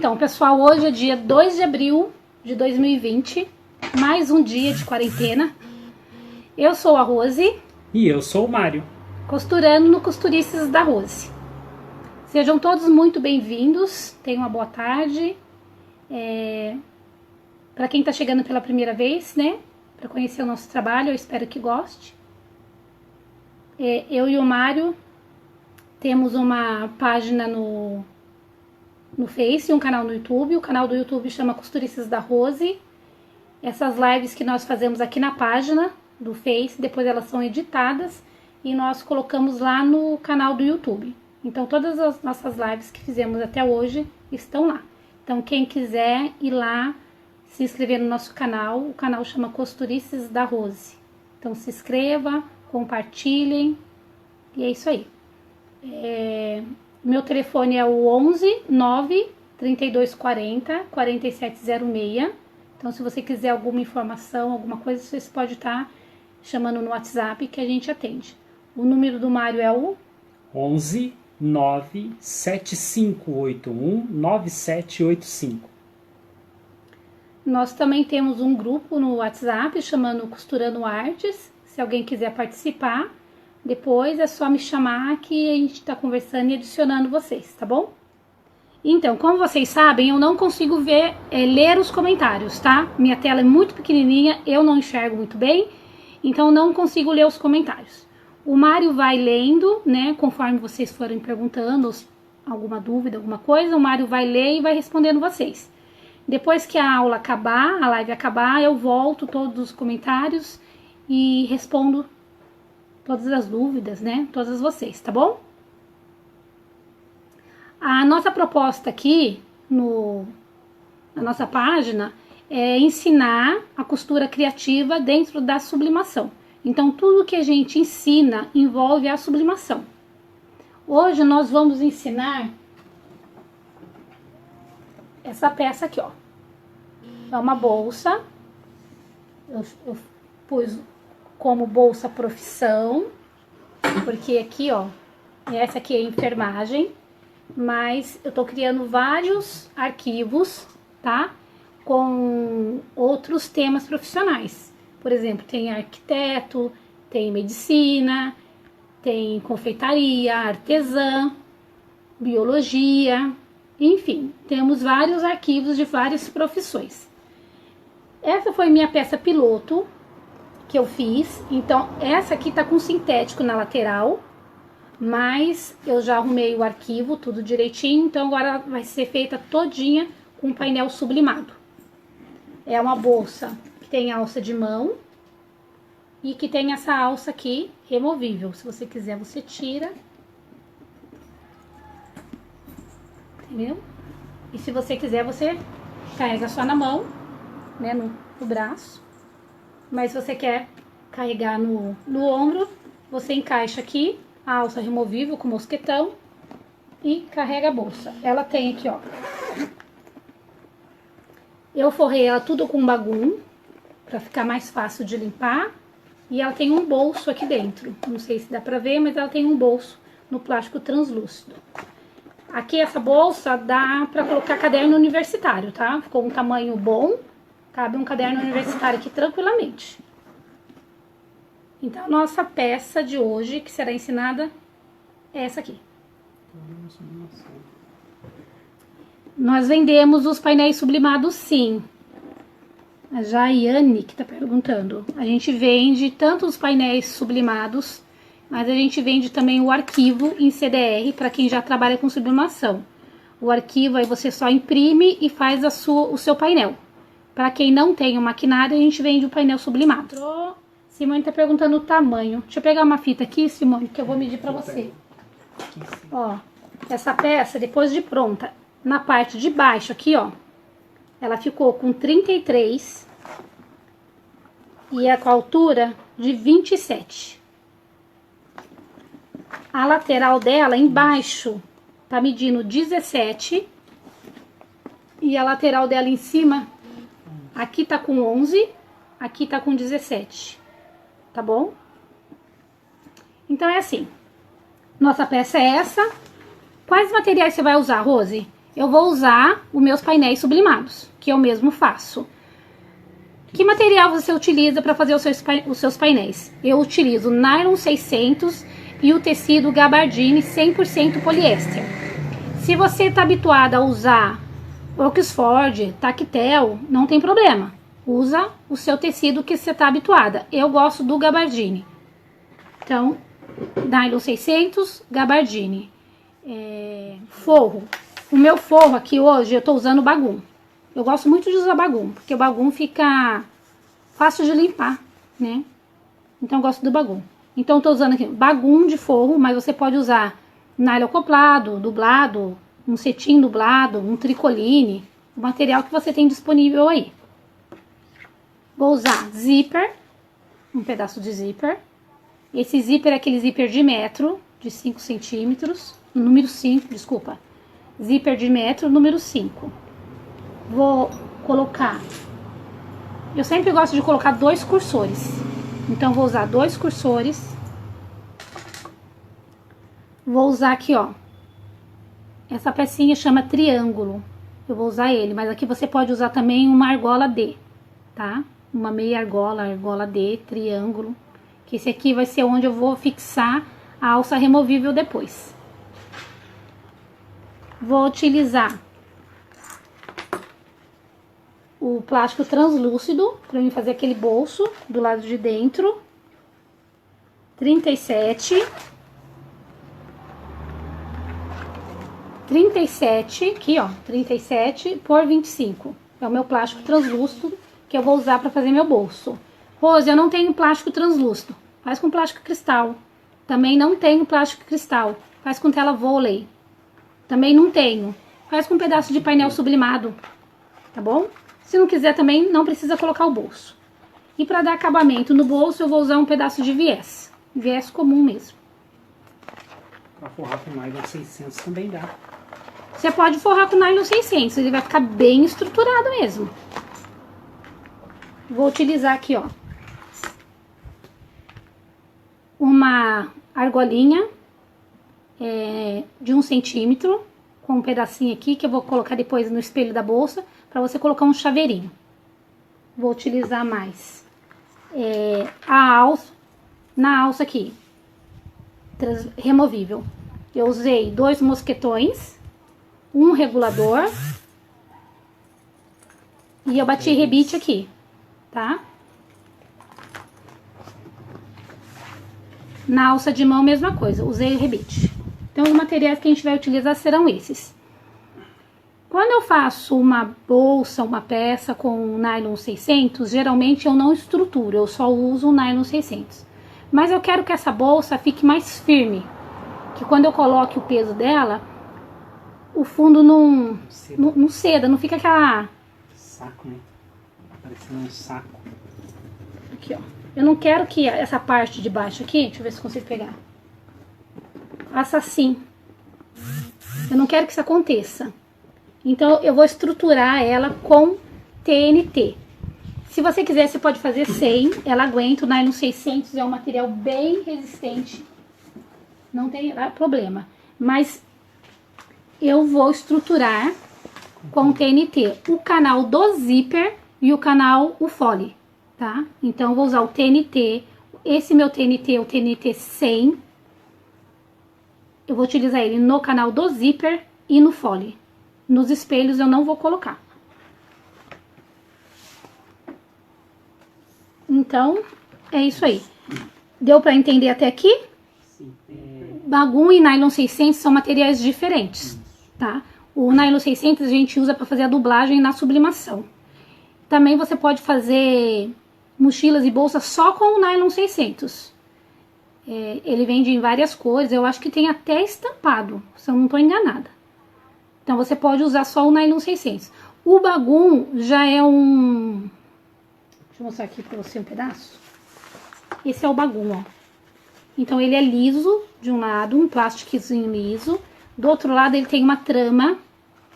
Então, pessoal, hoje é dia 2 de abril de 2020, mais um dia de quarentena. Eu sou a Rose. E eu sou o Mário. Costurando no Costurices da Rose. Sejam todos muito bem-vindos, tenham uma boa tarde. Para quem está chegando pela primeira vez, né, para conhecer o nosso trabalho, eu espero que goste. Eu e o Mário temos uma página no Face e um canal no YouTube. O canal do YouTube chama Costurices da Rose. Essas lives que nós fazemos aqui na página do Face, depois elas são editadas e nós colocamos lá no canal do YouTube. Então todas as nossas lives que fizemos até hoje estão lá. Então quem quiser ir lá se inscrever no nosso canal, o canal chama Costurices da Rose. Então se inscreva, compartilhem e é isso aí. Meu telefone é o 11 9 3240 4706. Então, se você quiser alguma informação, alguma coisa, você pode estar chamando no WhatsApp que a gente atende. O número do Mário é o 11 9 7581 9785. Nós também temos um grupo no WhatsApp chamando Costurando Artes. Se alguém quiser participar, depois é só me chamar que a gente está conversando e adicionando vocês, tá bom? Então, como vocês sabem, eu não consigo ler os comentários, tá? Minha tela é muito pequenininha, eu não enxergo muito bem, então não consigo ler os comentários. O Mário vai lendo, né, conforme vocês forem perguntando, alguma dúvida, alguma coisa, o Mário vai ler e vai respondendo vocês. Depois que a aula acabar, a live acabar, eu volto todos os comentários e respondo todas as dúvidas, né, todas vocês, tá bom? A nossa proposta aqui na nossa página é ensinar a costura criativa dentro da sublimação. Então, tudo que a gente ensina envolve a sublimação. Hoje nós vamos ensinar essa peça aqui, ó. É uma bolsa. Eu pus como bolsa profissão, porque aqui, ó, essa aqui é enfermagem. Mas eu tô criando vários arquivos, tá? Com outros temas profissionais. Por exemplo, tem arquiteto, tem medicina, tem confeitaria, artesã, biologia, enfim, temos vários arquivos de várias profissões. Essa foi minha peça piloto que eu fiz. Então, essa aqui tá com sintético na lateral, mas eu já arrumei o arquivo, tudo direitinho, então agora vai ser feita todinha com painel sublimado. É uma bolsa que tem alça de mão e que tem essa alça aqui removível. Se você quiser, você tira. Entendeu? E se você quiser, você carrega só na mão, né, no braço. Mas se você quer carregar no ombro, você encaixa aqui a alça removível com mosquetão e carrega a bolsa. Ela tem aqui, ó. Eu forrei ela tudo com bagum para ficar mais fácil de limpar. E ela tem um bolso aqui dentro. Não sei se dá pra ver, mas ela tem um bolso no plástico translúcido. Aqui essa bolsa dá pra colocar caderno universitário, tá? Ficou um tamanho bom. Cabe um caderno universitário aqui tranquilamente. Então, a nossa peça de hoje, que será ensinada, é essa aqui. Nós vendemos os painéis sublimados, sim. A Jaiane que tá perguntando. A gente vende tanto os painéis sublimados, mas a gente vende também o arquivo em CDR, para quem já trabalha com sublimação. O arquivo aí você só imprime e faz o seu painel. Para quem não tem o maquinário, a gente vende o painel sublimado. Simone tá perguntando o tamanho. Deixa eu pegar uma fita aqui, Simone, que eu vou medir pra você. Ó, essa peça, depois de pronta, na parte de baixo aqui, ó, ela ficou com 33 e é com a altura de 27. A lateral dela, embaixo, tá medindo 17 e a lateral dela em cima, aqui tá com 11, aqui tá com 17. Tá bom? Então é assim. Nossa peça é essa. Quais materiais você vai usar, Rose? eu vou usar os meus painéis sublimados, que eu mesmo faço. Que material você utiliza para fazer os seus painéis? Eu utilizo nylon 600 e o tecido gabardine 100% poliéster. Se você está habituado a usar Oxford, Tactel, não tem problema. Usa o seu tecido que você está habituada. Eu gosto do gabardine. Então, nylon 600, gabardine. Forro. O meu forro aqui hoje eu estou usando bagum. Eu gosto muito de usar bagum, porque o bagum fica fácil de limpar, né? Então eu gosto do bagum. Então eu tô usando aqui bagum de forro, mas você pode usar nylon acoplado, dublado, um cetim dublado, um tricoline, o material que você tem disponível aí. Vou usar zíper, um pedaço de zíper. Esse zíper é aquele zíper de metro, de 5 centímetros, número 5, desculpa. Zíper de metro, número 5. Vou colocar, eu sempre gosto de colocar 2 cursores, então vou usar 2 cursores. Vou usar aqui, ó, essa pecinha chama triângulo, eu vou usar ele, mas aqui você pode usar também uma argola D, tá? Uma meia argola, argola D, triângulo, que esse aqui vai ser onde eu vou fixar a alça removível depois. Vou utilizar o plástico translúcido para mim fazer aquele bolso do lado de dentro. 37, aqui ó, 37 por 25. É o meu plástico translúcido que eu vou usar para fazer meu bolso. Rose, eu não tenho plástico translúcido. Faz com plástico cristal. Também não tenho plástico cristal. Faz com tela vôlei. Também não tenho. Faz com um pedaço de painel sublimado. Tá bom? Se não quiser também, não precisa colocar o bolso. E para dar acabamento no bolso, eu vou usar um pedaço de viés. Viés comum mesmo. Pra forrar com nylon 600 também dá. Você pode forrar com nylon 600, ele vai ficar bem estruturado mesmo. Vou utilizar aqui, ó, uma argolinha de 1 centímetro, com um pedacinho aqui, que eu vou colocar depois no espelho da bolsa, para você colocar um chaveirinho. Vou utilizar mais a alça, na alça aqui, removível. Eu usei 2 mosquetões, um regulador, e eu bati rebite aqui, tá? Na alça de mão, mesma coisa, usei o rebite. Então, os materiais que a gente vai utilizar serão esses. Quando eu faço uma bolsa, uma peça com nylon 600, geralmente eu não estruturo, eu só uso o nylon 600. Mas eu quero que essa bolsa fique mais firme, que quando eu coloque o peso dela, o fundo não ceda, não fica aquela... Saco, né? Parecendo um saco. Aqui, ó. Eu não quero que essa parte de baixo aqui, deixa eu ver se eu consigo pegar, faça assim. Eu não quero que isso aconteça. Então, eu vou estruturar ela com TNT. Se você quiser, você pode fazer sem. Ela aguenta. O nylon 600 é um material bem resistente. Não tem problema. Mas eu vou estruturar com TNT o canal do zíper e o canal fole, tá? Então, eu vou usar o TNT. Esse meu TNT é o TNT 100. Eu vou utilizar ele no canal do zíper e no fole. Nos espelhos eu não vou colocar. Então, é isso aí. Deu pra entender até aqui? Sim. Bagum e nylon 600 são materiais diferentes, tá? O nylon 600 a gente usa para fazer a dublagem na sublimação. Também você pode fazer mochilas e bolsas só com o nylon 600. Ele vende em várias cores, eu acho que tem até estampado, se eu não estou enganada. Então, você pode usar só o nylon 600. O bagum já é um... Deixa eu mostrar aqui pra você um pedaço. Esse é o bagum, ó. Então, ele é liso de um lado, um plastiquinho liso. Do outro lado, ele tem uma trama.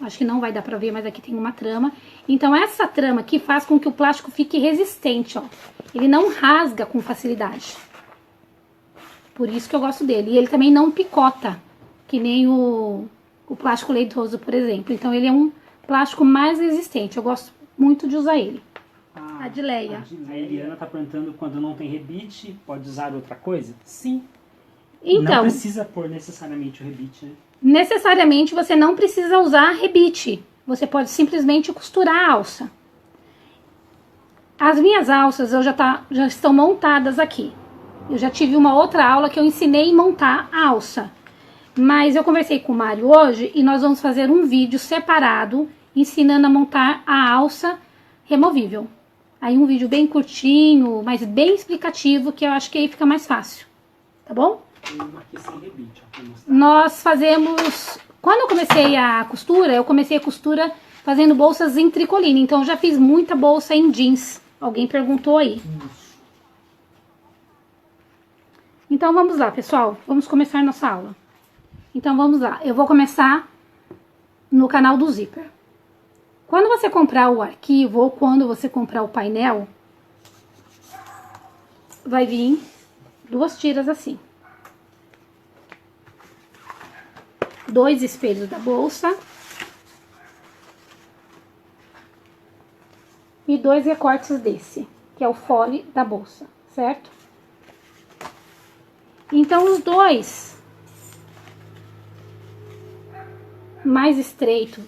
Acho que não vai dar pra ver, mas aqui tem uma trama. Então, essa trama aqui faz com que o plástico fique resistente, ó. Ele não rasga com facilidade. Por isso que eu gosto dele. E ele também não picota, que nem o o plástico leitoso, por exemplo. Então ele é um plástico mais resistente, eu gosto muito de usar ele. A Adileia. A Eliana tá perguntando quando não tem rebite, pode usar outra coisa? Sim. Então, não precisa pôr necessariamente o rebite, né? Necessariamente você não precisa usar rebite. Você pode simplesmente costurar a alça. As minhas alças já estão montadas aqui. Eu já tive uma outra aula que eu ensinei a montar a alça. Mas eu conversei com o Mário hoje e nós vamos fazer um vídeo separado ensinando a montar a alça removível. Aí um vídeo bem curtinho, mas bem explicativo, que eu acho que aí fica mais fácil. Tá bom? Aqui sem rebite, ó, nós fazemos... Quando eu comecei a costura fazendo bolsas em tricoline. Então eu já fiz muita bolsa em jeans. Alguém perguntou aí. Então vamos lá, pessoal. Vamos começar nossa aula. Então vamos lá. Eu vou começar no canal do zíper. Quando você comprar o arquivo ou quando você comprar o painel, vai vir 2 tiras assim. 2 espelhos da bolsa. E 2 recortes desse, que é o fole da bolsa, certo? Então, os 2 mais estreitos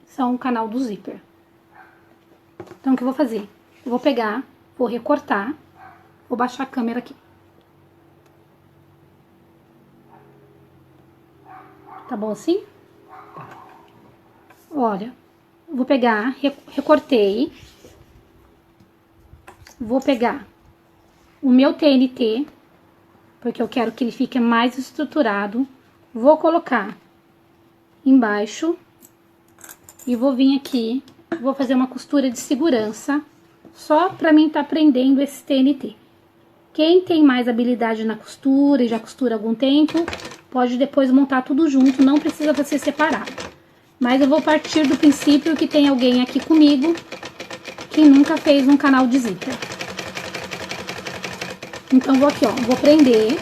são o canal do zíper. Então, o que eu vou fazer? Eu vou pegar, vou recortar, vou baixar a câmera aqui. Tá bom assim? Olha, vou pegar, recortei. Vou pegar o meu TNT, porque eu quero que ele fique mais estruturado. Vou colocar embaixo e vou vir aqui, vou fazer uma costura de segurança, só pra mim tá prendendo esse TNT. Quem tem mais habilidade na costura e já costura há algum tempo, pode depois montar tudo junto, não precisa ser separado. Mas eu vou partir do princípio que tem alguém aqui comigo que nunca fez um canal de zíper. Então, vou aqui, ó, vou prender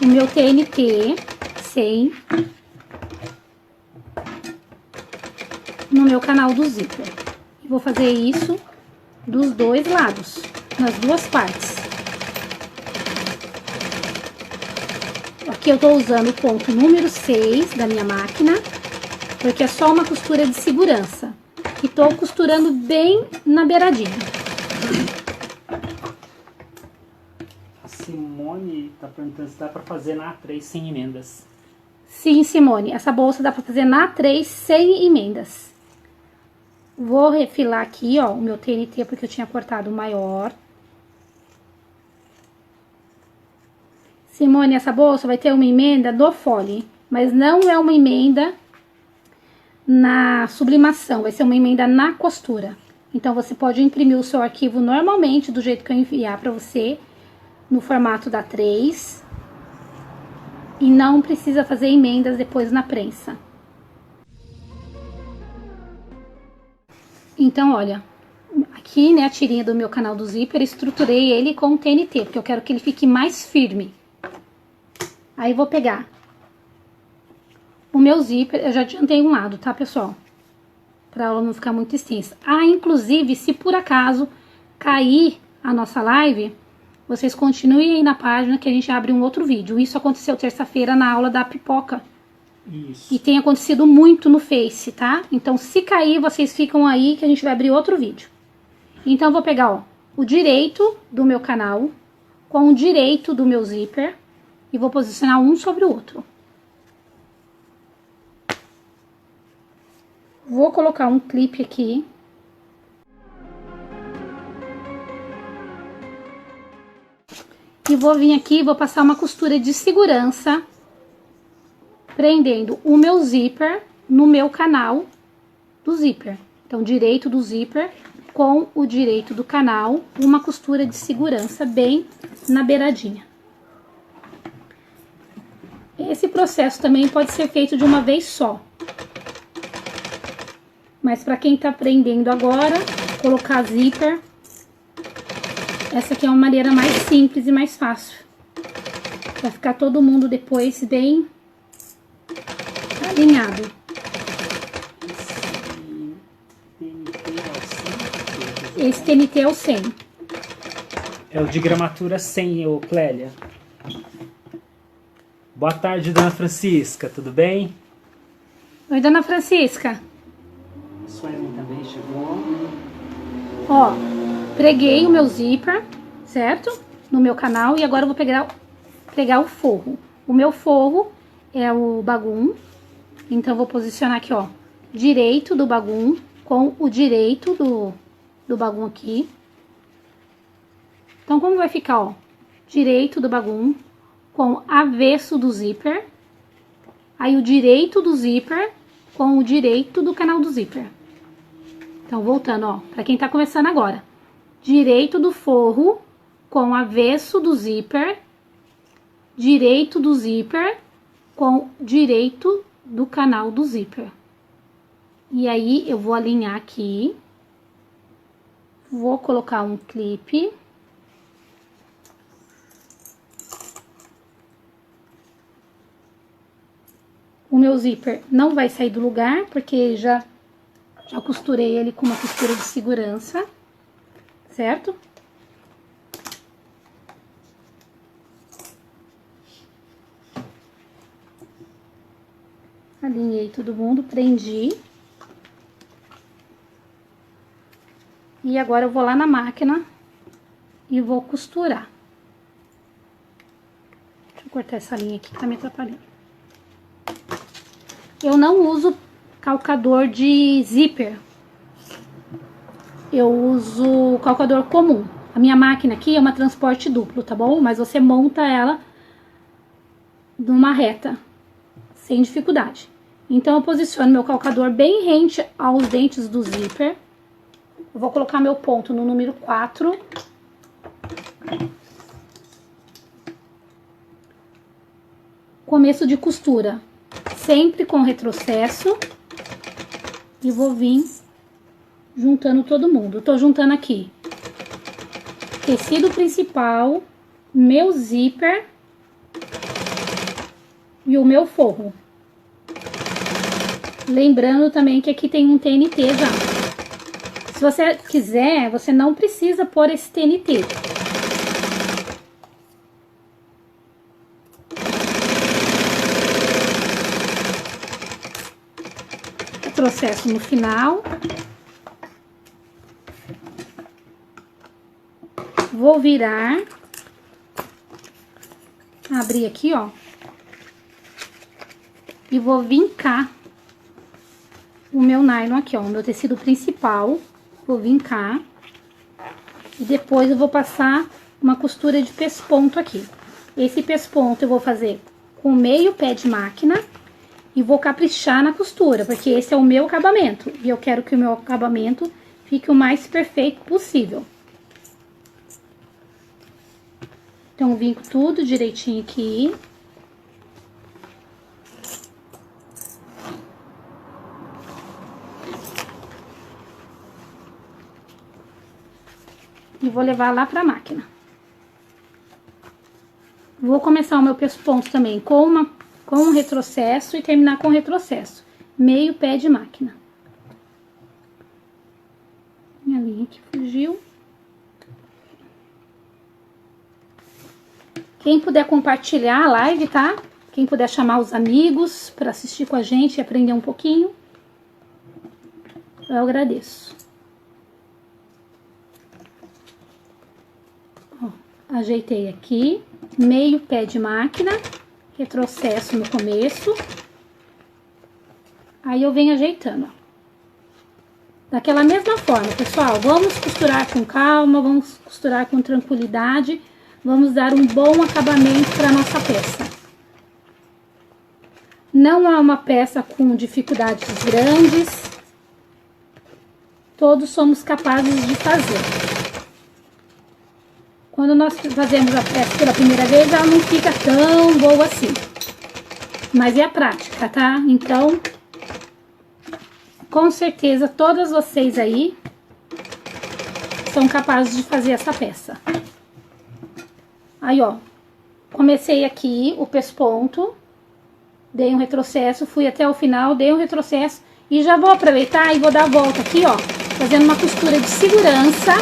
o meu TNT 100 no meu canal do zíper. E vou fazer isso dos 2 lados, nas 2 partes. Aqui eu tô usando o ponto número 6 da minha máquina, porque é só uma costura de segurança. E tô costurando bem na beiradinha. A Simone tá perguntando se dá pra fazer na A3 sem emendas. Sim, Simone, essa bolsa dá pra fazer na A3 sem emendas. Vou refilar aqui, ó, o meu TNT, porque eu tinha cortado o maior. Simone, essa bolsa vai ter uma emenda do fole, mas não é uma emenda na sublimação, vai ser uma emenda na costura. Então, você pode imprimir o seu arquivo normalmente, do jeito que eu enviar pra você, no formato da A3. E não precisa fazer emendas depois na prensa. Então, olha, aqui, né, a tirinha do meu canal do zíper, estruturei ele com TNT, porque eu quero que ele fique mais firme. Aí, vou pegar o meu zíper, eu já adiantei um lado, tá, pessoal? Pra ela não ficar muito extensa. Ah, inclusive, se por acaso cair a nossa live, vocês continuem aí na página que a gente abre um outro vídeo. Isso aconteceu terça-feira na aula da pipoca. Isso. E tem acontecido muito no Face, tá? Então, se cair, vocês ficam aí que a gente vai abrir outro vídeo. Então, eu vou pegar, ó, o direito do meu canal com o direito do meu zíper e vou posicionar um sobre o outro. Vou colocar um clipe aqui. E vou vir aqui e vou passar uma costura de segurança, prendendo o meu zíper no meu canal do zíper. Então, direito do zíper com o direito do canal, uma costura de segurança bem na beiradinha. Esse processo também pode ser feito de uma vez só. Mas para quem tá aprendendo agora, colocar zíper, essa aqui é uma maneira mais simples e mais fácil. Vai ficar todo mundo depois bem desenhado. Esse TNT é o 100. É o de gramatura 100, ô Clélia. Boa tarde, dona Francisca, tudo bem? Oi, dona Francisca. Suelen também chegou. Ó, preguei o meu zíper, certo? No meu canal, e agora eu vou pregar o forro. O meu forro é o bagum, então eu vou posicionar aqui, ó, direito do bagum com o direito do bagum aqui. Então, como vai ficar, ó, direito do bagum com avesso do zíper, aí o direito do zíper com o direito do canal do zíper. Então, voltando, ó, pra quem tá começando agora. Direito do forro com avesso do zíper, direito do zíper com direito do canal do zíper. E aí, eu vou alinhar aqui. Vou colocar um clipe. O meu zíper não vai sair do lugar, porque já costurei ele com uma costura de segurança, certo? Alinhei todo mundo, prendi. E agora eu vou lá na máquina e vou costurar. Deixa eu cortar essa linha aqui que tá me atrapalhando. Eu não uso calcador de zíper. Eu uso calcador comum. A minha máquina aqui é uma transporte duplo, tá bom? Mas você monta ela numa reta, sem dificuldade. Então, eu posiciono meu calcador bem rente aos dentes do zíper. Eu vou colocar meu ponto no número 4. Começo de costura. Sempre com retrocesso. E vou vir juntando todo mundo. Eu tô juntando aqui tecido principal, meu zíper e o meu forro. Lembrando também que aqui tem um TNT já. Se você quiser, você não precisa pôr esse TNT. Processo no final. Vou virar. Abrir aqui, ó. E vou vincar o meu nylon aqui, ó. O meu tecido principal. Vou vincar. E depois eu vou passar uma costura de pesponto aqui. Esse pesponto eu vou fazer com meio pé de máquina. E vou caprichar na costura, porque esse é o meu acabamento. E eu quero que o meu acabamento fique o mais perfeito possível. Então, vinco tudo direitinho aqui. E vou levar lá pra máquina. Vou começar o meu pesponto também com um retrocesso e terminar com retrocesso. Meio pé de máquina. Minha linha que fugiu. Quem puder compartilhar a live, tá? Quem puder chamar os amigos para assistir com a gente e aprender um pouquinho, eu agradeço. Ó, ajeitei aqui, meio pé de máquina. Retrocesso no começo. Aí eu venho ajeitando, ó. Daquela mesma forma, pessoal, vamos costurar com calma, vamos costurar com tranquilidade, vamos dar um bom acabamento para nossa peça. Não é uma peça com dificuldades grandes, todos somos capazes de fazer. Quando nós fazemos a peça pela primeira vez, ela não fica tão boa assim. Mas é a prática, tá? Então, com certeza, todas vocês aí são capazes de fazer essa peça. Aí, ó, comecei aqui o pesponto. Dei um retrocesso, fui até o final, dei um retrocesso e já vou aproveitar e vou dar a volta aqui, ó, fazendo uma costura de segurança,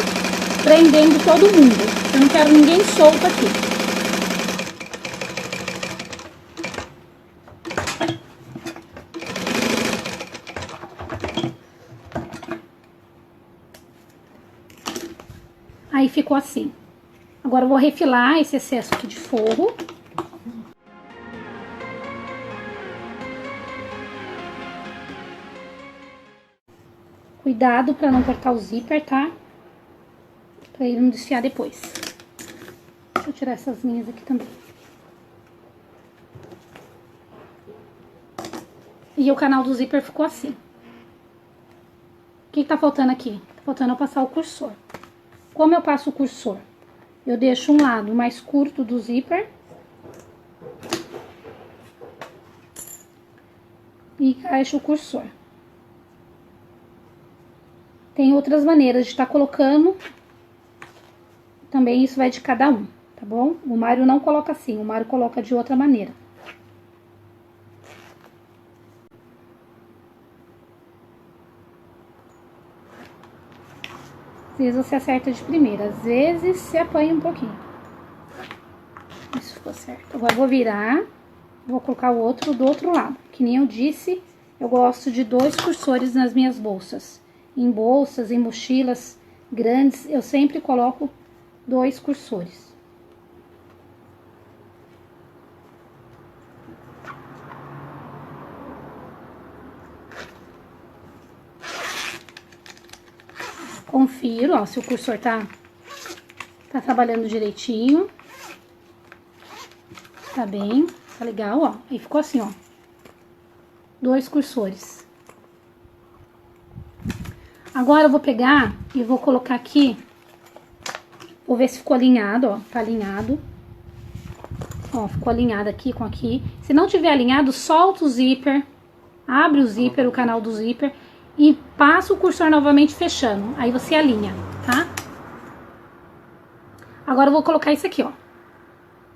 prendendo todo mundo. Eu não quero ninguém solto aqui. Aí ficou assim. Agora eu vou refilar esse excesso aqui de forro. Cuidado para não cortar o zíper, tá? Para ele não desfiar depois. Deixa eu tirar essas linhas aqui também. E o canal do zíper ficou assim. O que tá faltando aqui? Tá faltando eu passar o cursor. Como eu passo o cursor? Eu deixo um lado mais curto do zíper e encaixo o cursor. Tem outras maneiras de estar colocando, também isso vai de cada um, tá bom? O Mário não coloca assim, o Mário coloca de outra maneira. Às vezes você acerta de primeira, às vezes você apanha um pouquinho. Isso ficou certo. Agora eu vou virar, vou colocar o outro do outro lado. Que nem eu disse, eu gosto de 2 cursores nas minhas bolsas. Em bolsas, em mochilas grandes, eu sempre coloco 2 cursores. Confiro, ó, se o cursor tá trabalhando direitinho. Tá bem, tá legal, ó. Aí ficou assim, ó. 2 cursores. Agora eu vou pegar e vou colocar aqui. Vou ver se ficou alinhado, ó. Tá alinhado. Ó, ficou alinhado aqui com aqui. Se não tiver alinhado, solta o zíper. Abre o zíper, o canal do zíper. E passa o cursor novamente fechando. Aí você alinha, tá? Agora eu vou colocar isso aqui, ó.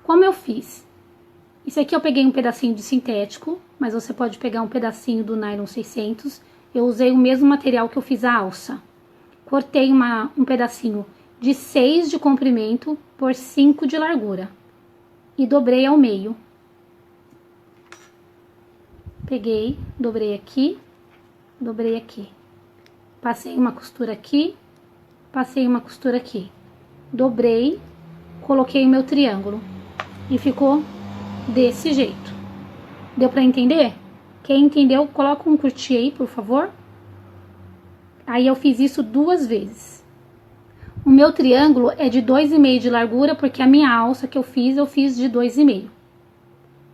Como eu fiz? Isso aqui eu peguei um pedacinho de sintético, mas você pode pegar um pedacinho do nylon 600. Eu usei o mesmo material que eu fiz a alça. Cortei um pedacinho de 6 de comprimento por 5 de largura. E dobrei ao meio. Peguei, dobrei aqui. Dobrei aqui, passei uma costura aqui, passei uma costura aqui, dobrei, coloquei o meu triângulo e ficou desse jeito. Deu pra entender? Quem entendeu, coloca um curtir aí, por favor. Aí eu fiz isso 2 vezes. O meu triângulo é de 2,5 de largura, porque a minha alça que eu fiz de 2,5.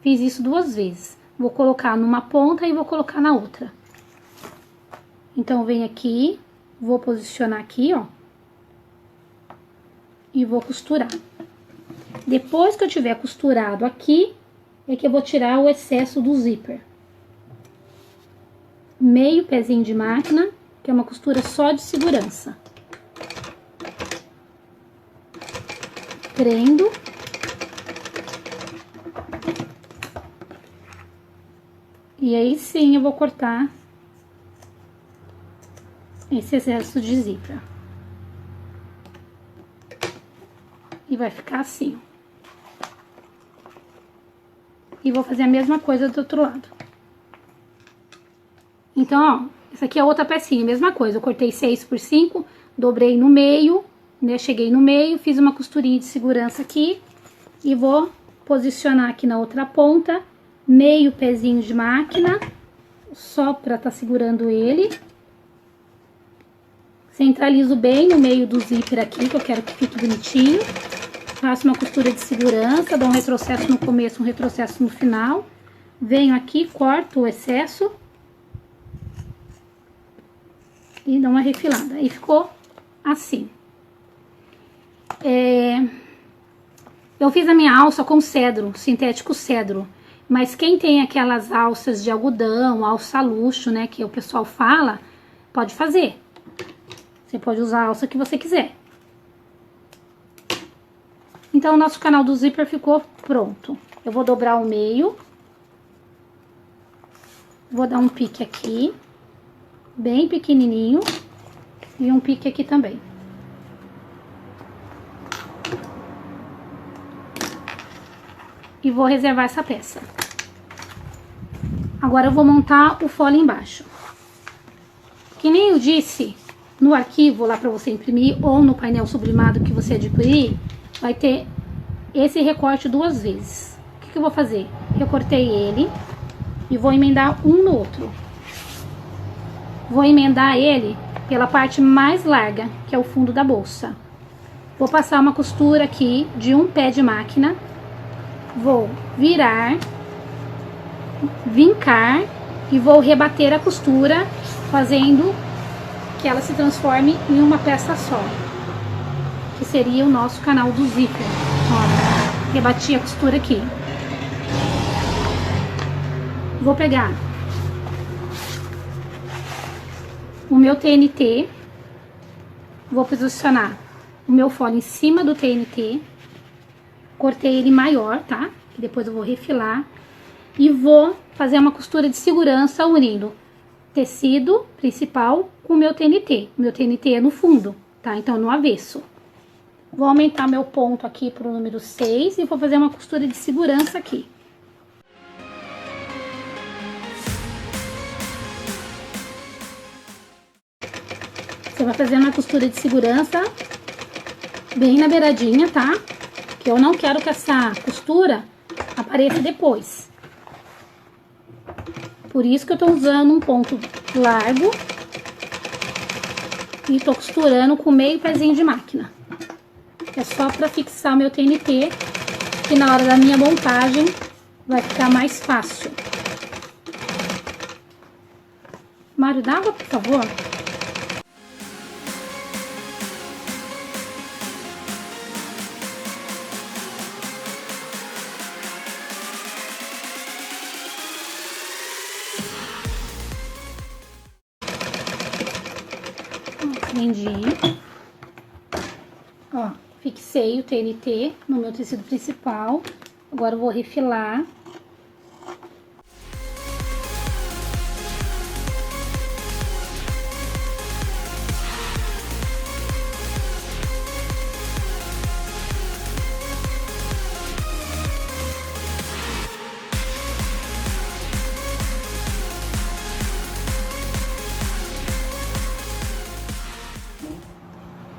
Fiz isso 2 vezes. Vou colocar numa ponta e vou colocar na outra. Então, eu venho aqui, vou posicionar aqui, ó. E vou costurar. Depois que eu tiver costurado aqui, é que eu vou tirar o excesso do zíper. Meio pezinho de máquina, que é uma costura só de segurança. Prendo. E aí sim eu vou cortar esse excesso de zíper. E vai ficar assim. E vou fazer a mesma coisa do outro lado. Então, ó, essa aqui é outra pecinha, mesma coisa. Eu cortei 6 por 5, dobrei no meio, né? Cheguei no meio, fiz uma costurinha de segurança aqui. E vou posicionar aqui na outra ponta, meio pezinho de máquina, só pra tá segurando ele. Centralizo bem no meio do zíper aqui, que eu quero que fique bonitinho. Faço uma costura de segurança, dou um retrocesso no começo, um retrocesso no final. Venho aqui, corto o excesso. E dou uma refilada. Aí ficou assim. Eu fiz a minha alça com cedro, sintético cedro. Mas quem tem aquelas alças de algodão, alça luxo, né, que o pessoal fala, pode fazer. Você pode usar a alça que você quiser. Então, o nosso canal do zíper ficou pronto. Eu vou dobrar o meio. Vou dar um pique aqui, bem pequenininho, e um pique aqui também. E vou reservar essa peça. Agora eu vou montar o fole embaixo. Que nem eu disse, no arquivo lá para você imprimir ou no painel sublimado que você adquirir, vai ter esse recorte 2 vezes. O que eu vou fazer? Eu cortei ele e vou emendar um no outro. Vou emendar ele pela parte mais larga, que é o fundo da bolsa. Vou passar uma costura aqui de um pé de máquina. Vou virar, vincar e vou rebater a costura, fazendo que ela se transforme em uma peça só, que seria o nosso canal do zíper. Ó, rebati a costura aqui. Vou pegar o meu TNT, vou posicionar o meu fole em cima do TNT, cortei ele maior, tá? Que depois eu vou refilar e vou fazer uma costura de segurança unindo tecido principal com o meu TNT. O meu TNT é no fundo, tá? Então no avesso. Vou aumentar meu ponto aqui pro número 6 e vou fazer uma costura de segurança aqui. Você vai fazer uma costura de segurança bem na beiradinha, tá? Que eu não quero que essa costura apareça depois. Por isso que eu tô usando um ponto largo e tô costurando com meio pezinho de máquina. É só pra fixar o meu TNT, que na hora da minha montagem vai ficar mais fácil. Mário, dá água, por favor? Prendi. Ó, fixei o TNT no meu tecido principal. Agora eu vou refilar.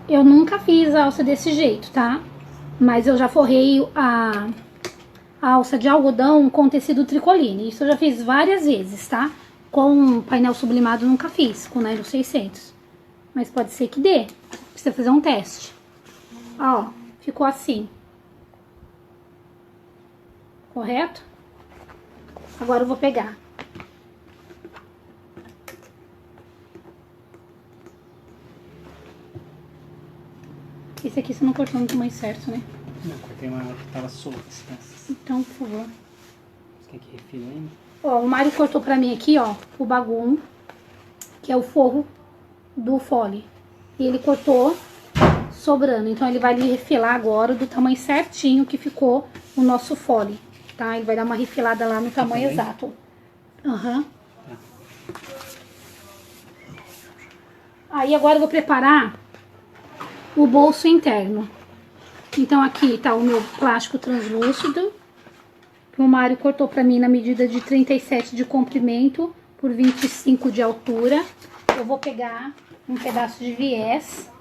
Eu nunca fiz a alça desse jeito, tá? Mas eu já forrei a alça de algodão com tecido tricoline. Isso eu já fiz várias vezes, tá? Com painel sublimado nunca fiz, com nylon 600. Mas pode ser que dê. Precisa fazer um teste. Ó, ficou assim. Correto? Agora eu vou pegar. Esse aqui você não cortou no tamanho certo, né? Não, cortei uma que tava solta as peças. Então, por favor. Você quer que refile ainda? Ó, o Mário cortou pra mim aqui, ó, o bagum, que é o forro do fole. E ele cortou sobrando. Então, ele vai refilar agora do tamanho certinho que ficou o nosso fole, tá? Ele vai dar uma refilada lá no tamanho exato. Aham. Tá. Aí, agora eu vou preparar o bolso interno. Então, aqui tá o meu plástico translúcido, que o Mário cortou pra mim na medida de 37 de comprimento por 25 de altura. Eu vou pegar um pedaço de viés,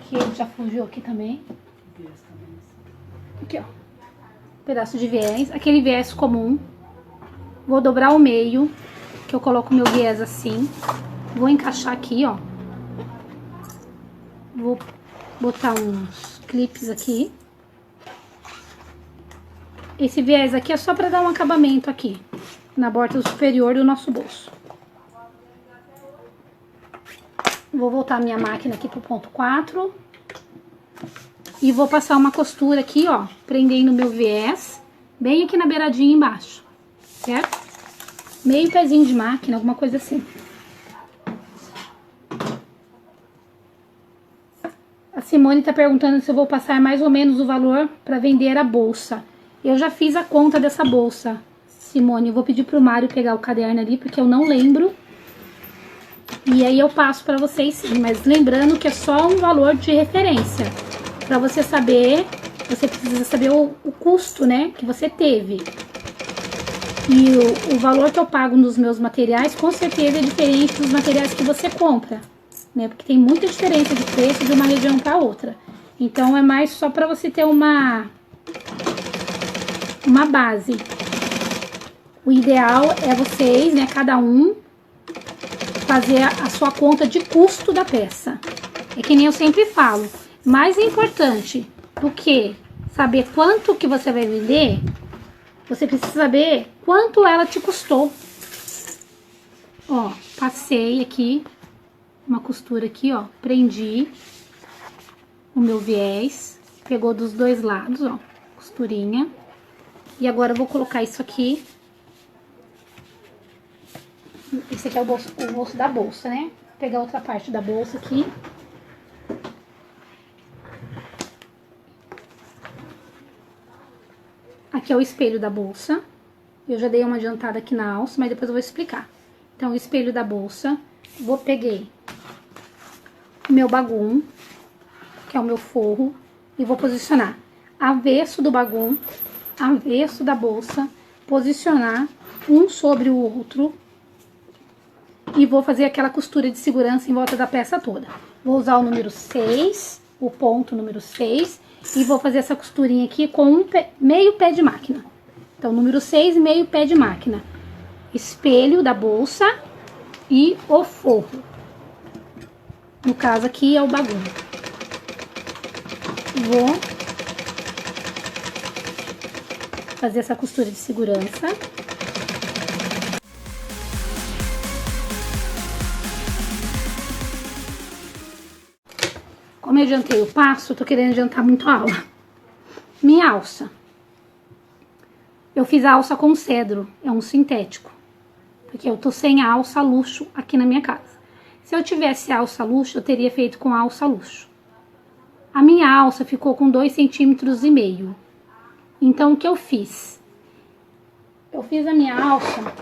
que ele já fugiu aqui também. Aqui, ó. Pedaço de viés, aquele viés comum. Vou dobrar o meio, que eu coloco meu viés assim. Vou encaixar aqui, ó. Vou botar uns clipes aqui. Esse viés aqui é só pra dar um acabamento aqui, na borda superior do nosso bolso. Vou voltar a minha máquina aqui pro ponto 4. E vou passar uma costura aqui, ó, prendendo o meu viés, bem aqui na beiradinha embaixo, certo? Meio pezinho de máquina, alguma coisa assim. A Simone tá perguntando se eu vou passar mais ou menos o valor para vender a bolsa. Eu já fiz a conta dessa bolsa. Simone, eu vou pedir pro Mário pegar o caderno ali, porque eu não lembro. E aí eu passo pra vocês sim, mas lembrando que é só um valor de referência. Pra você saber, você precisa saber o custo, né, que você teve. E o valor que eu pago nos meus materiais, com certeza é diferente dos materiais que você compra, né? Porque tem muita diferença de preço de uma região para outra. Então, é mais só para você ter uma base. O ideal é vocês, né, cada um, fazer a sua conta de custo da peça. É que nem eu sempre falo, mais importante do que saber quanto que você vai vender, você precisa saber quanto ela te custou. Ó, passei aqui uma costura aqui, ó, prendi o meu viés, pegou dos dois lados, ó, costurinha. E agora eu vou colocar isso aqui. Esse aqui é o bolso da bolsa, né? Vou pegar outra parte da bolsa aqui. Aqui é o espelho da bolsa. Eu já dei uma adiantada aqui na alça, mas depois eu vou explicar. Então, o espelho da bolsa. Peguei o meu bagum, que é o meu forro, e vou posicionar avesso do bagum, avesso da bolsa, posicionar um sobre o outro. E vou fazer aquela costura de segurança em volta da peça toda. Vou usar o número 6, o ponto número 6, e vou fazer essa costurinha aqui com meio pé de máquina. Então, número 6, meio pé de máquina. Espelho da bolsa e o forro. No caso aqui é o bagulho. Vou fazer essa costura de segurança. Como eu adiantei o passo, eu tô querendo adiantar muito a aula. Minha alça. Eu fiz a alça com cedro, é um sintético. Porque eu tô sem a alça luxo aqui na minha casa. Se eu tivesse alça luxo, eu teria feito com alça luxo. A minha alça ficou com 2,5 centímetros. Então, o que eu fiz? Eu fiz a minha alça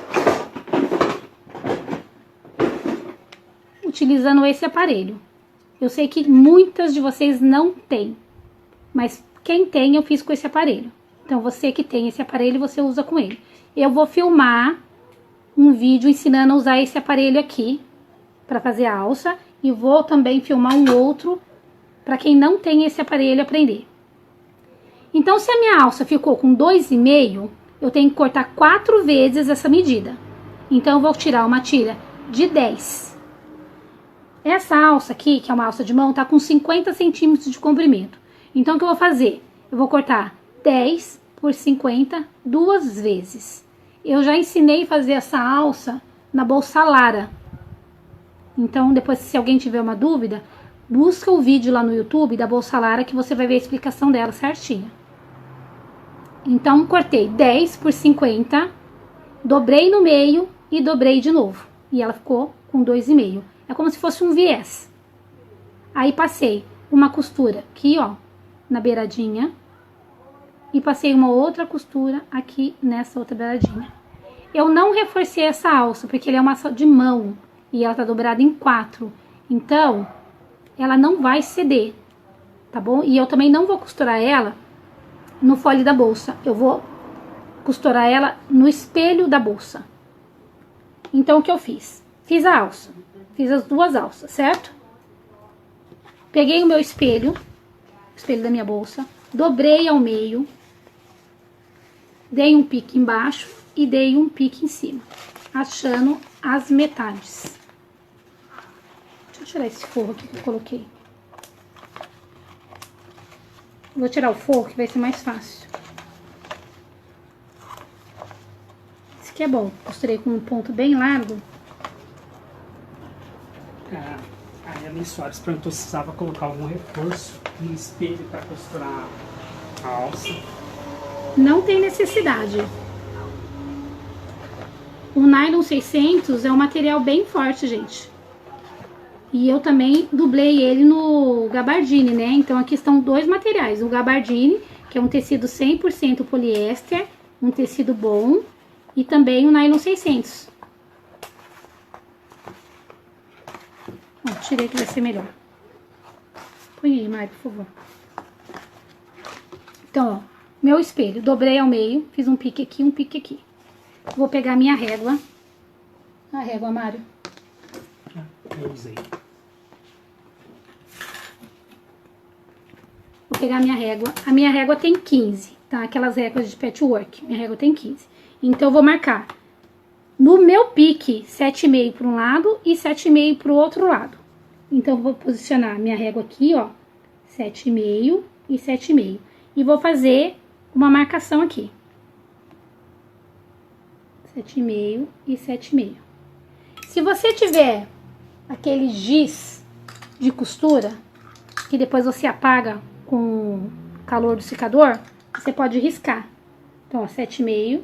utilizando esse aparelho. Eu sei que muitas de vocês não têm, mas quem tem eu fiz com esse aparelho. Então, você que tem esse aparelho, você usa com ele. Eu vou filmar um vídeo ensinando a usar esse aparelho aqui para fazer a alça. E vou também filmar um outro para quem não tem esse aparelho aprender. Então, se a minha alça ficou com 2,5, eu tenho que cortar 4 vezes essa medida. Então, eu vou tirar uma tira de 10. Essa alça aqui, que é uma alça de mão, tá com 50 centímetros de comprimento. Então, o que eu vou fazer? Eu vou cortar 10 por 50 duas vezes. Eu já ensinei a fazer essa alça na bolsa Lara. Então, depois, se alguém tiver uma dúvida, busca o vídeo lá no YouTube da bolsa Lara que você vai ver a explicação dela certinha. Então, cortei 10 por 50, dobrei no meio e dobrei de novo. E ela ficou com 2,5. É como se fosse um viés. Aí, passei uma costura aqui, ó, na beiradinha. E passei uma outra costura aqui nessa outra beiradinha. Eu não reforcei essa alça, porque ela é uma alça de mão. E ela tá dobrada em 4. Então, ela não vai ceder, tá bom? E eu também não vou costurar ela no fole da bolsa. Eu vou costurar ela no espelho da bolsa. Então, o que eu fiz? Fiz a alça. Fiz as duas alças, certo? Peguei o meu espelho da minha bolsa, dobrei ao meio, dei um pique embaixo e dei um pique em cima, achando as metades. Deixa eu tirar esse forro aqui que eu coloquei. Vou tirar o forro que vai ser mais fácil. Esse aqui é bom, costurei com um ponto bem largo. A Ellen Soares perguntou se precisava colocar algum reforço no espelho para costurar a alça. Não tem necessidade. O nylon 600 é um material bem forte, gente. E eu também dublei ele no gabardine, né? Então, aqui estão dois materiais. O gabardine, que é um tecido 100% poliéster, um tecido bom. e também o nylon 600. Ó, tirei que vai ser melhor. Põe aí, Mari, por favor. Então, ó, meu espelho, dobrei ao meio, fiz um pique aqui, um pique aqui. Vou pegar minha régua. A régua, Mário. Eu usei. Vou pegar minha régua. A minha régua tem 15, tá? Aquelas réguas de patchwork. Minha régua tem 15. Então, eu vou marcar no meu pique 7,5 para um lado e 7,5 para o outro lado. Então, eu vou posicionar minha régua aqui, ó, 7,5 e 7,5. E vou fazer uma marcação aqui. 7,5 e 7,5. Se você tiver aquele giz de costura, que depois você apaga com o calor do secador, você pode riscar. Então, ó, 7,5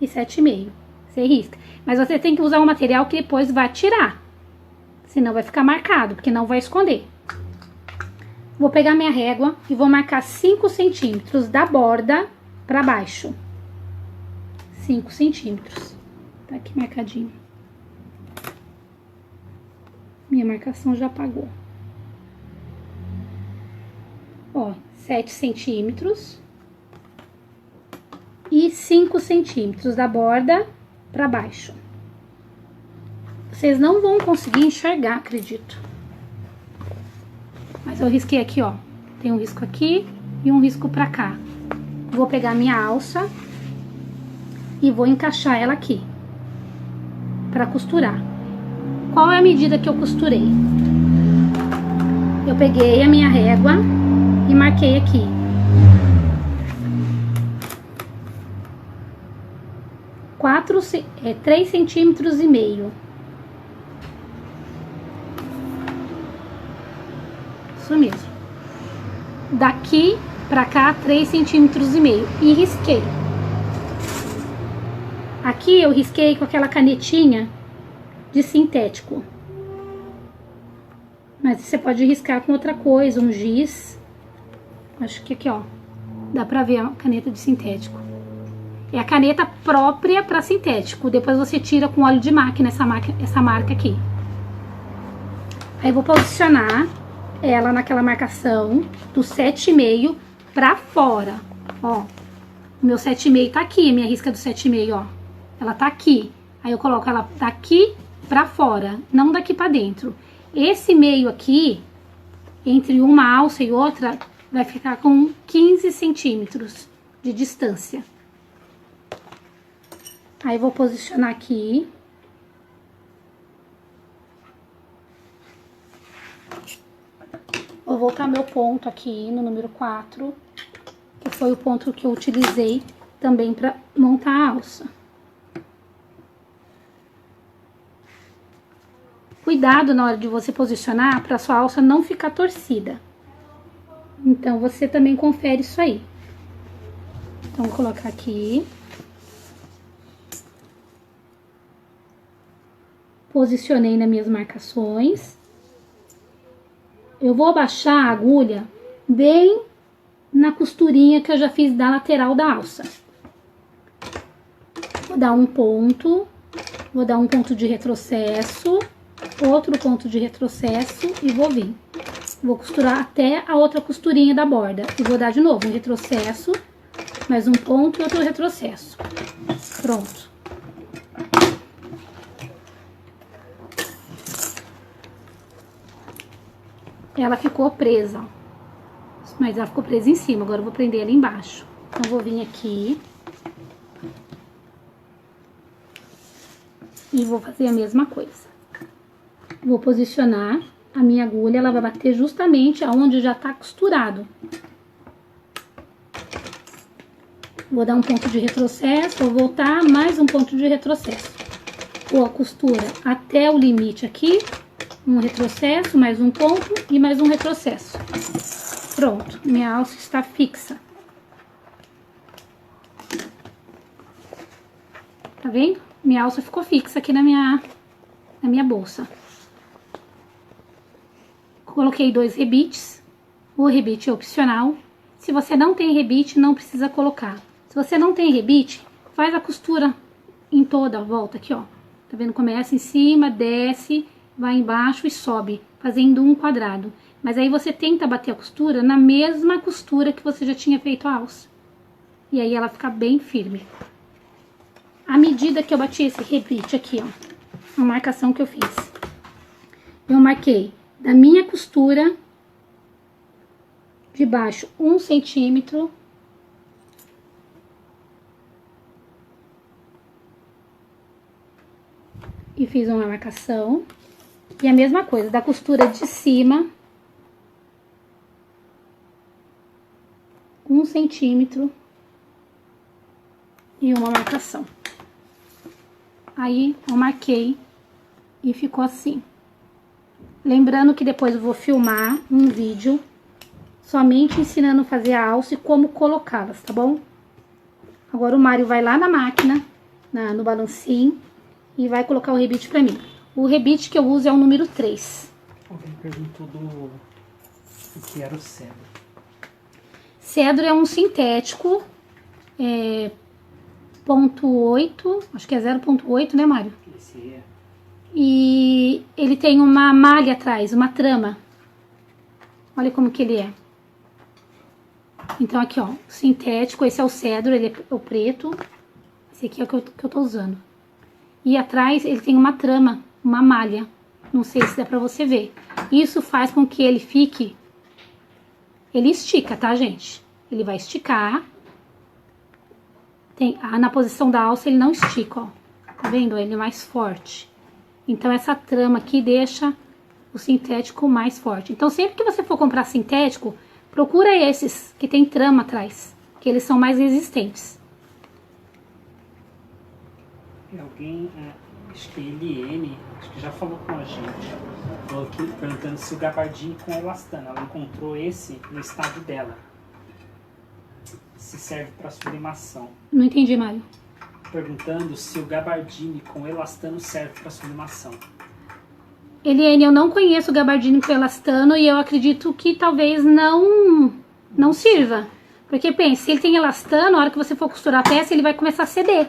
e 7,5. Você risca. Mas você tem que usar um material que depois vai tirar. Senão vai ficar marcado, porque não vai esconder. Vou pegar minha régua e vou marcar 5 centímetros da borda pra baixo. 5 centímetros. Tá aqui marcadinho. Minha marcação já apagou. Ó, 7 centímetros. E 5 centímetros da borda pra baixo. Vocês não vão conseguir enxergar, acredito. Mas eu risquei aqui, ó. Tem um risco aqui e um risco pra cá. Vou pegar minha alça e vou encaixar ela aqui pra costurar. Qual é a medida que eu costurei? Eu peguei a minha régua e marquei aqui. 3,5 centímetros. Isso mesmo. Daqui pra cá, 3,5 centímetros. E risquei. Aqui eu risquei com aquela canetinha de sintético. Mas você pode riscar com outra coisa, um giz. Acho que aqui, ó, dá pra ver a caneta de sintético. É a caneta própria para sintético. Depois você tira com óleo de máquina essa marca aqui. Aí vou posicionar ela naquela marcação do 7,5 pra fora. Ó, o meu 7,5 tá aqui, minha risca do 7,5, ó. Ela tá aqui. Aí eu coloco ela daqui pra fora, não daqui pra dentro. Esse meio aqui, entre uma alça e outra, vai ficar com 15 centímetros de distância. Aí vou posicionar aqui. Vou voltar meu ponto aqui no número 4, que foi o ponto que eu utilizei também para montar a alça. Cuidado na hora de você posicionar para sua alça não ficar torcida. Então, você também confere isso aí. Então, vou colocar aqui. Posicionei nas minhas marcações. Eu vou abaixar a agulha bem na costurinha que eu já fiz da lateral da alça. Vou dar um ponto de retrocesso, outro ponto de retrocesso e vou vir. Vou costurar até a outra costurinha da borda. E vou dar de novo um retrocesso, mais um ponto e outro retrocesso. Pronto. Ela ficou presa, mas ela ficou presa em cima. Agora eu vou prender ela embaixo. Então, vou vir aqui e vou fazer a mesma coisa. Vou posicionar a minha agulha, ela vai bater justamente aonde já tá costurado. Vou dar um ponto de retrocesso, vou voltar, mais um ponto de retrocesso. Vou a costura até o limite aqui. Um retrocesso, mais um ponto e mais um retrocesso. Pronto, minha alça está fixa. Tá vendo? Minha alça ficou fixa aqui na minha bolsa. Coloquei 2 rebites. O rebite é opcional. Se você não tem rebite, não precisa colocar. Se você não tem rebite, faz a costura em toda a volta aqui, ó. Tá vendo? Começa em cima, desce, vai embaixo e sobe, fazendo um quadrado. Mas aí você tenta bater a costura na mesma costura que você já tinha feito a alça. E aí ela fica bem firme. À medida que eu bati esse rebite aqui, ó, a marcação que eu fiz. Eu marquei da minha costura de baixo 1 centímetro. E fiz uma marcação. E a mesma coisa, da costura de cima, 1 centímetro e uma marcação. Aí, eu marquei e ficou assim. Lembrando que depois eu vou filmar um vídeo somente ensinando a fazer a alça e como colocá-las, tá bom? Agora o Mário vai lá na máquina, no balancinho, e vai colocar o rebite pra mim. O rebite que eu uso é o número 3. Alguém perguntou do que era o cedro. Cedro é um sintético, 0,8, acho que é 0,8, né, Mário? Esse é. E ele tem uma malha atrás, uma trama. Olha como que ele é. Então aqui, ó, sintético, esse é o cedro, ele é o preto. Esse aqui é o que eu tô usando. E atrás ele tem uma trama, uma malha. Não sei se dá pra você ver. Isso faz com que ele fique... Ele estica, tá, gente? Ele vai esticar. Na posição da alça ele não estica, ó. Tá vendo? Ele é mais forte. Então essa trama aqui deixa o sintético mais forte. Então sempre que você for comprar sintético, procura esses que tem trama atrás, que eles são mais resistentes. Alguém, acho que Eliane, acho que já falou com a gente, falou que, perguntando se o gabardine com elastano, ela encontrou esse no estado dela. Se serve para sublimação. Não entendi, Mário. Perguntando se o gabardine com elastano serve para sublimação. Eliane, eu não conheço o gabardine com elastano e eu acredito que talvez não sirva. Porque, pense, se ele tem elastano, a hora que você for costurar a peça, ele vai começar a ceder.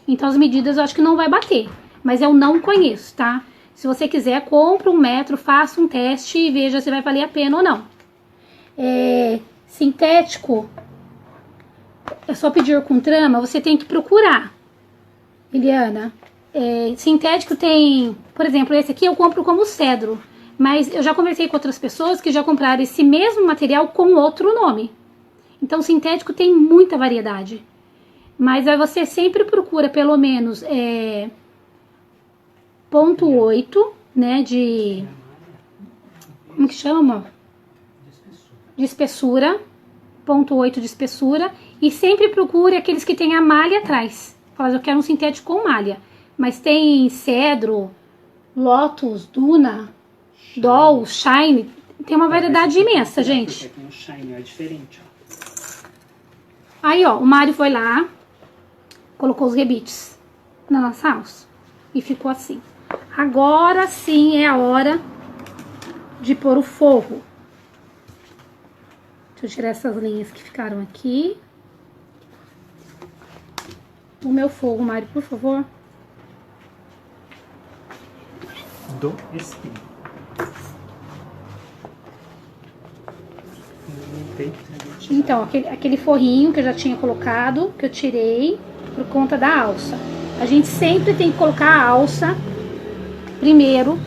Então, as medidas eu acho que não vai bater. Mas eu não conheço, tá? Se você quiser, compra 1 metro, faça um teste e veja se vai valer a pena ou não. Sintético, é só pedir com trama, você tem que procurar. Eliana, sintético tem... Por exemplo, esse aqui eu compro como cedro. Mas eu já conversei com outras pessoas que já compraram esse mesmo material com outro nome. Então, sintético tem muita variedade. Mas aí você sempre procura pelo menos 0,8, né, de... Como que chama? De espessura. 0,8 de espessura. E sempre procure aqueles que tem a malha atrás. Fala, eu quero um sintético com malha. Mas tem cedro, Lotus, Duna, Doll, Shine. Tem uma variedade imensa, gente. Tem um Shine, é diferente, ó. Aí, ó, o Mário foi lá, colocou os rebites na nossa alça e ficou assim. Agora sim é a hora de pôr o forro. Deixa eu tirar essas linhas que ficaram aqui. O meu forro, Mário, por favor. Do espinho. Então, aquele forrinho que eu já tinha colocado, que eu tirei por conta da alça. A gente sempre tem que colocar a alça primeiro,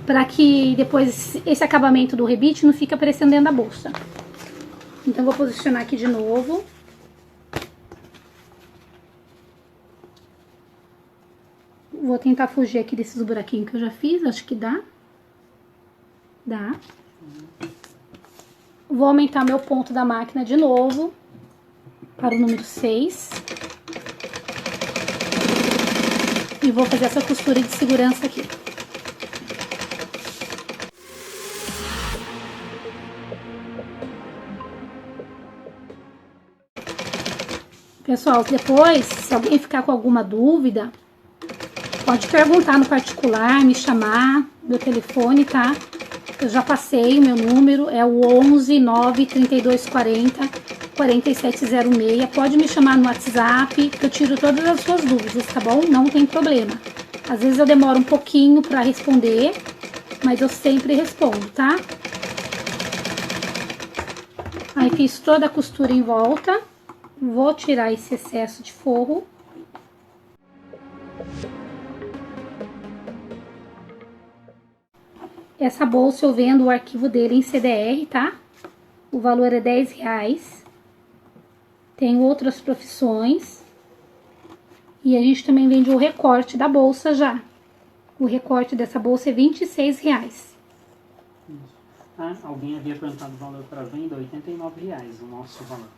para que depois esse acabamento do rebite não fica aparecendo dentro da bolsa. Então, eu vou posicionar aqui de novo. Vou tentar fugir aqui desses buraquinhos que eu já fiz, acho que dá. Dá. Vou aumentar meu ponto da máquina de novo para o número 6. E vou fazer essa costura de segurança aqui. Pessoal, depois, se alguém ficar com alguma dúvida, pode perguntar no particular, me chamar, meu telefone, tá? Eu já passei o meu número, é o 11 9 32 40 4706. Pode me chamar no WhatsApp, que eu tiro todas as suas dúvidas, tá bom? Não tem problema. Às vezes eu demoro um pouquinho para responder, mas eu sempre respondo, tá? Aí fiz toda a costura em volta. Vou tirar esse excesso de forro. Essa bolsa eu vendo o arquivo dele em CDR, tá? O valor é R$10. Tem outras profissões. E a gente também vende o recorte da bolsa já. O recorte dessa bolsa é R$26. Ah, alguém havia perguntado o valor para venda, R$89 o nosso valor.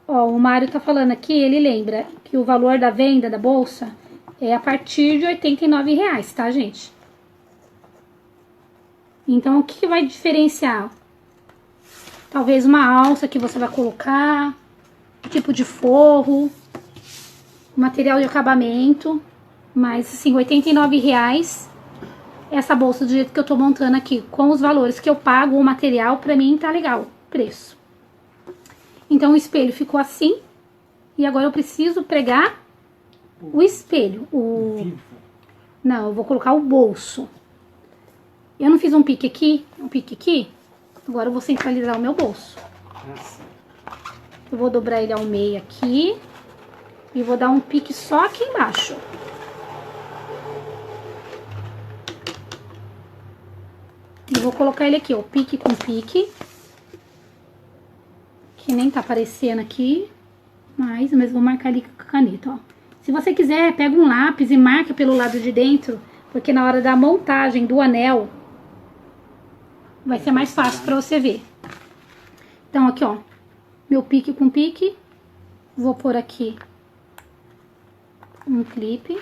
Ó, o Mário tá falando aqui, ele lembra que o valor da venda da bolsa é a partir de R$89, tá, gente? Então, o que vai diferenciar? Talvez uma alça que você vai colocar, o tipo de forro, material de acabamento. Mas, assim, R$89, essa bolsa do jeito que eu tô montando aqui, com os valores que eu pago, o material, pra mim tá legal, preço. Então, o espelho ficou assim. E agora eu preciso pregar o espelho. Não, eu vou colocar o bolso. Eu não fiz um pique aqui, Agora eu vou centralizar o meu bolso. Eu vou dobrar ele ao meio aqui. E vou dar um pique só aqui embaixo. E vou colocar ele aqui, ó, pique com pique. Que nem tá aparecendo aqui. Mas vou marcar ali com a caneta, ó. Se você quiser, pega um lápis e marca pelo lado de dentro. Porque na hora da montagem do anel, vai ser mais fácil pra você ver. Então, aqui, ó. Meu pique com pique. Vou pôr aqui um clipe.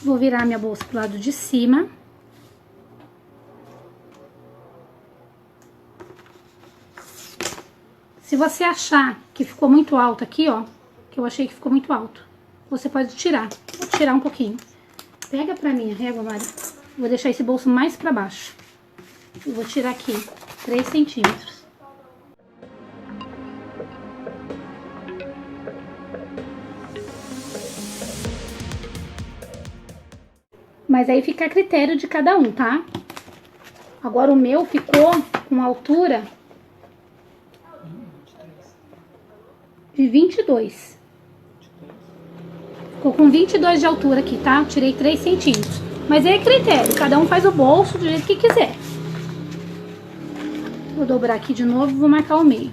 Vou virar minha bolsa pro lado de cima. Se você achar que ficou muito alto aqui, ó, que eu achei que ficou muito alto, você pode tirar. Vou tirar um pouquinho. Pega pra mim a régua, Mari. Vou deixar esse bolso mais pra baixo. E vou tirar aqui 3 centímetros. Mas aí fica a critério de cada um, tá? Agora o meu ficou com altura de 22. Ficou com 22 de altura aqui, tá? Eu tirei 3 centímetros. Mas é critério, cada um faz o bolso do jeito que quiser. Vou dobrar aqui de novo e vou marcar o meio.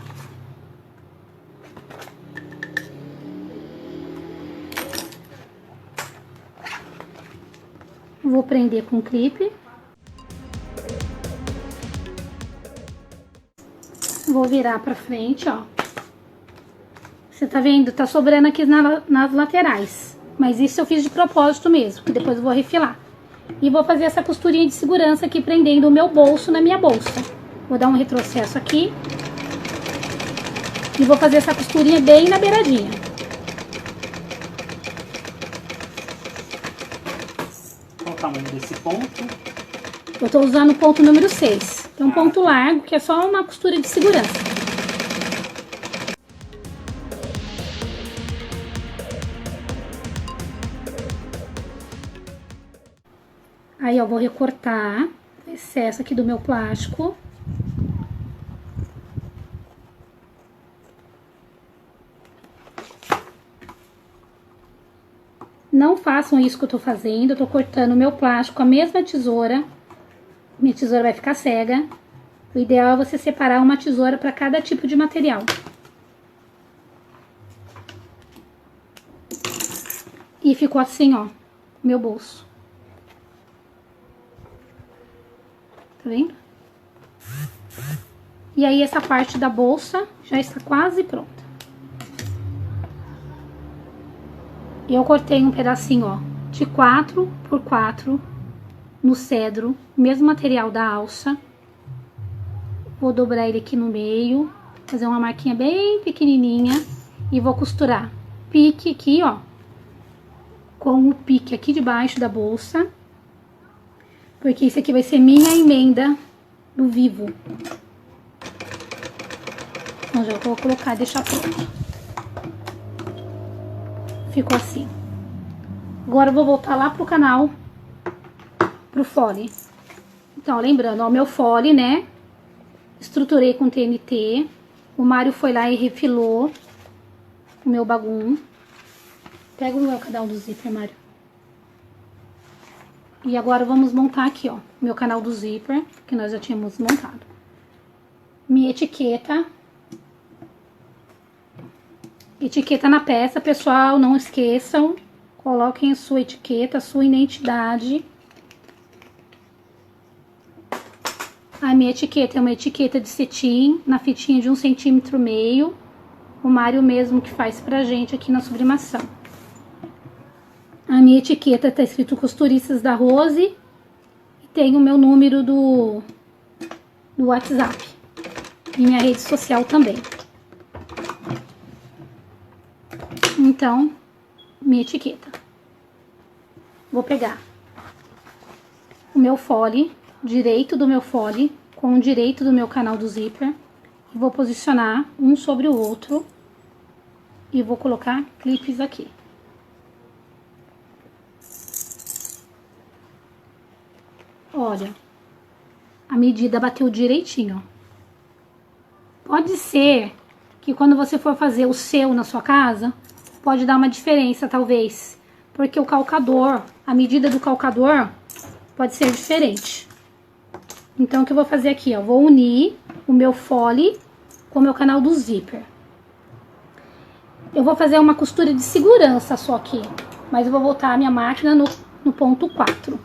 Vou prender com clipe. Vou virar pra frente, ó. Você tá vendo? Tá sobrando aqui nas laterais. Mas isso eu fiz de propósito mesmo, que depois eu vou refilar. E vou fazer essa costurinha de segurança aqui, prendendo o meu bolso na minha bolsa. Vou dar um retrocesso aqui. E vou fazer essa costurinha bem na beiradinha. Qual o tamanho desse ponto? Eu tô usando o ponto número 6. É um ponto largo, que é só uma costura de segurança. Aí, eu vou recortar o excesso aqui do meu plástico. Não façam isso que eu tô fazendo. Eu tô cortando o meu plástico com a mesma tesoura. Minha tesoura vai ficar cega. O ideal é você separar uma tesoura para cada tipo de material. E ficou assim, ó, meu bolso. Tá vendo? E aí, essa parte da bolsa já está quase pronta. Eu cortei um pedacinho, ó, de 4 por 4 no cedro, mesmo material da alça. Vou dobrar ele aqui no meio, fazer uma marquinha bem pequenininha e vou costurar. Pique aqui, ó. com o pique aqui debaixo da bolsa, porque isso aqui vai ser minha emenda do vivo. Então já vou colocar e deixar pronto. Ficou assim. Agora eu vou voltar lá pro canal, pro fole. Então, lembrando, ó, meu fole, né? Estruturei com TNT. O Mário foi lá e refilou o meu bagum. Pega o meu canal do zíper, Mário. E agora vamos montar aqui, ó, o meu canal do zíper, que nós já tínhamos montado. Minha etiqueta. Etiqueta na peça, pessoal, não esqueçam. Coloquem a sua etiqueta, a sua identidade. A minha etiqueta é uma etiqueta de cetim, na fitinha de 1,5 cm. O Mário mesmo que faz pra gente aqui na sublimação. A minha etiqueta tá escrito Costuristas da Rose. E tem o meu número do WhatsApp. E minha rede social também. Então, minha etiqueta. Vou pegar o meu fole, direito do meu fole, com o direito do meu canal do zíper. E vou posicionar um sobre o outro. E vou colocar clipes aqui. Olha, a medida bateu direitinho, ó. Pode ser que quando você for fazer o seu na sua casa, pode dar uma diferença, talvez. Porque o calcador, a medida do calcador pode ser diferente. Então, o que eu vou fazer aqui, ó, vou unir o meu fole com o meu canal do zíper. Eu vou fazer uma costura de segurança só aqui, mas eu vou voltar a minha máquina no ponto 4.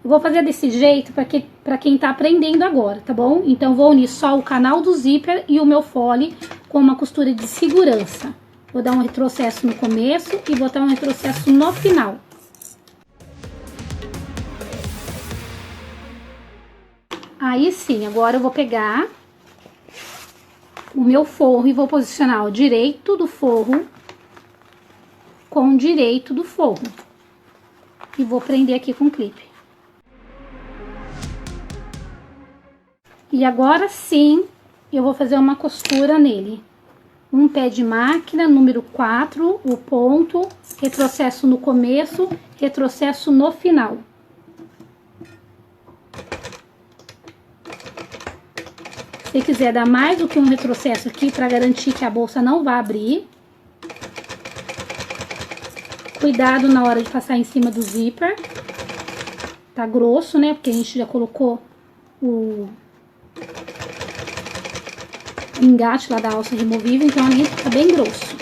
Eu vou fazer desse jeito pra quem tá aprendendo agora, tá bom? Então, eu vou unir só o canal do zíper e o meu fole com uma costura de segurança. Vou dar um retrocesso no começo e vou dar um retrocesso no final. Aí sim, agora eu vou pegar o meu forro e vou posicionar o direito do forro com o direito do forro. E vou prender aqui com clipe. E agora sim, eu vou fazer uma costura nele. Um pé de máquina, número 4, o ponto, retrocesso no começo, retrocesso no final. Se quiser dar mais do que um retrocesso aqui, para garantir que a bolsa não vai abrir. Cuidado na hora de passar em cima do zíper. Tá grosso, né? Porque a gente já colocou o engate lá da alça removível, então ali tá bem grosso.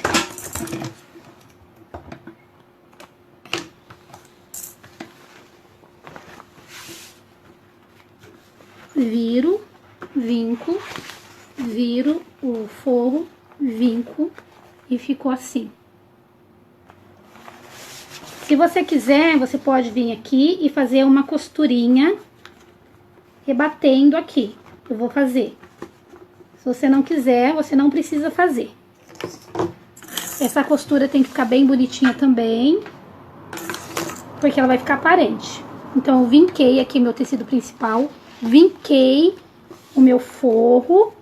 Viro, vinco, viro o forro, vinco e ficou assim. Se você quiser, você pode vir aqui e fazer uma costurinha rebatendo aqui. Eu vou fazer. Se você não quiser, você não precisa fazer. Essa costura tem que ficar bem bonitinha também, porque ela vai ficar aparente. Então, eu vinquei aqui meu tecido principal, vinquei o meu forro,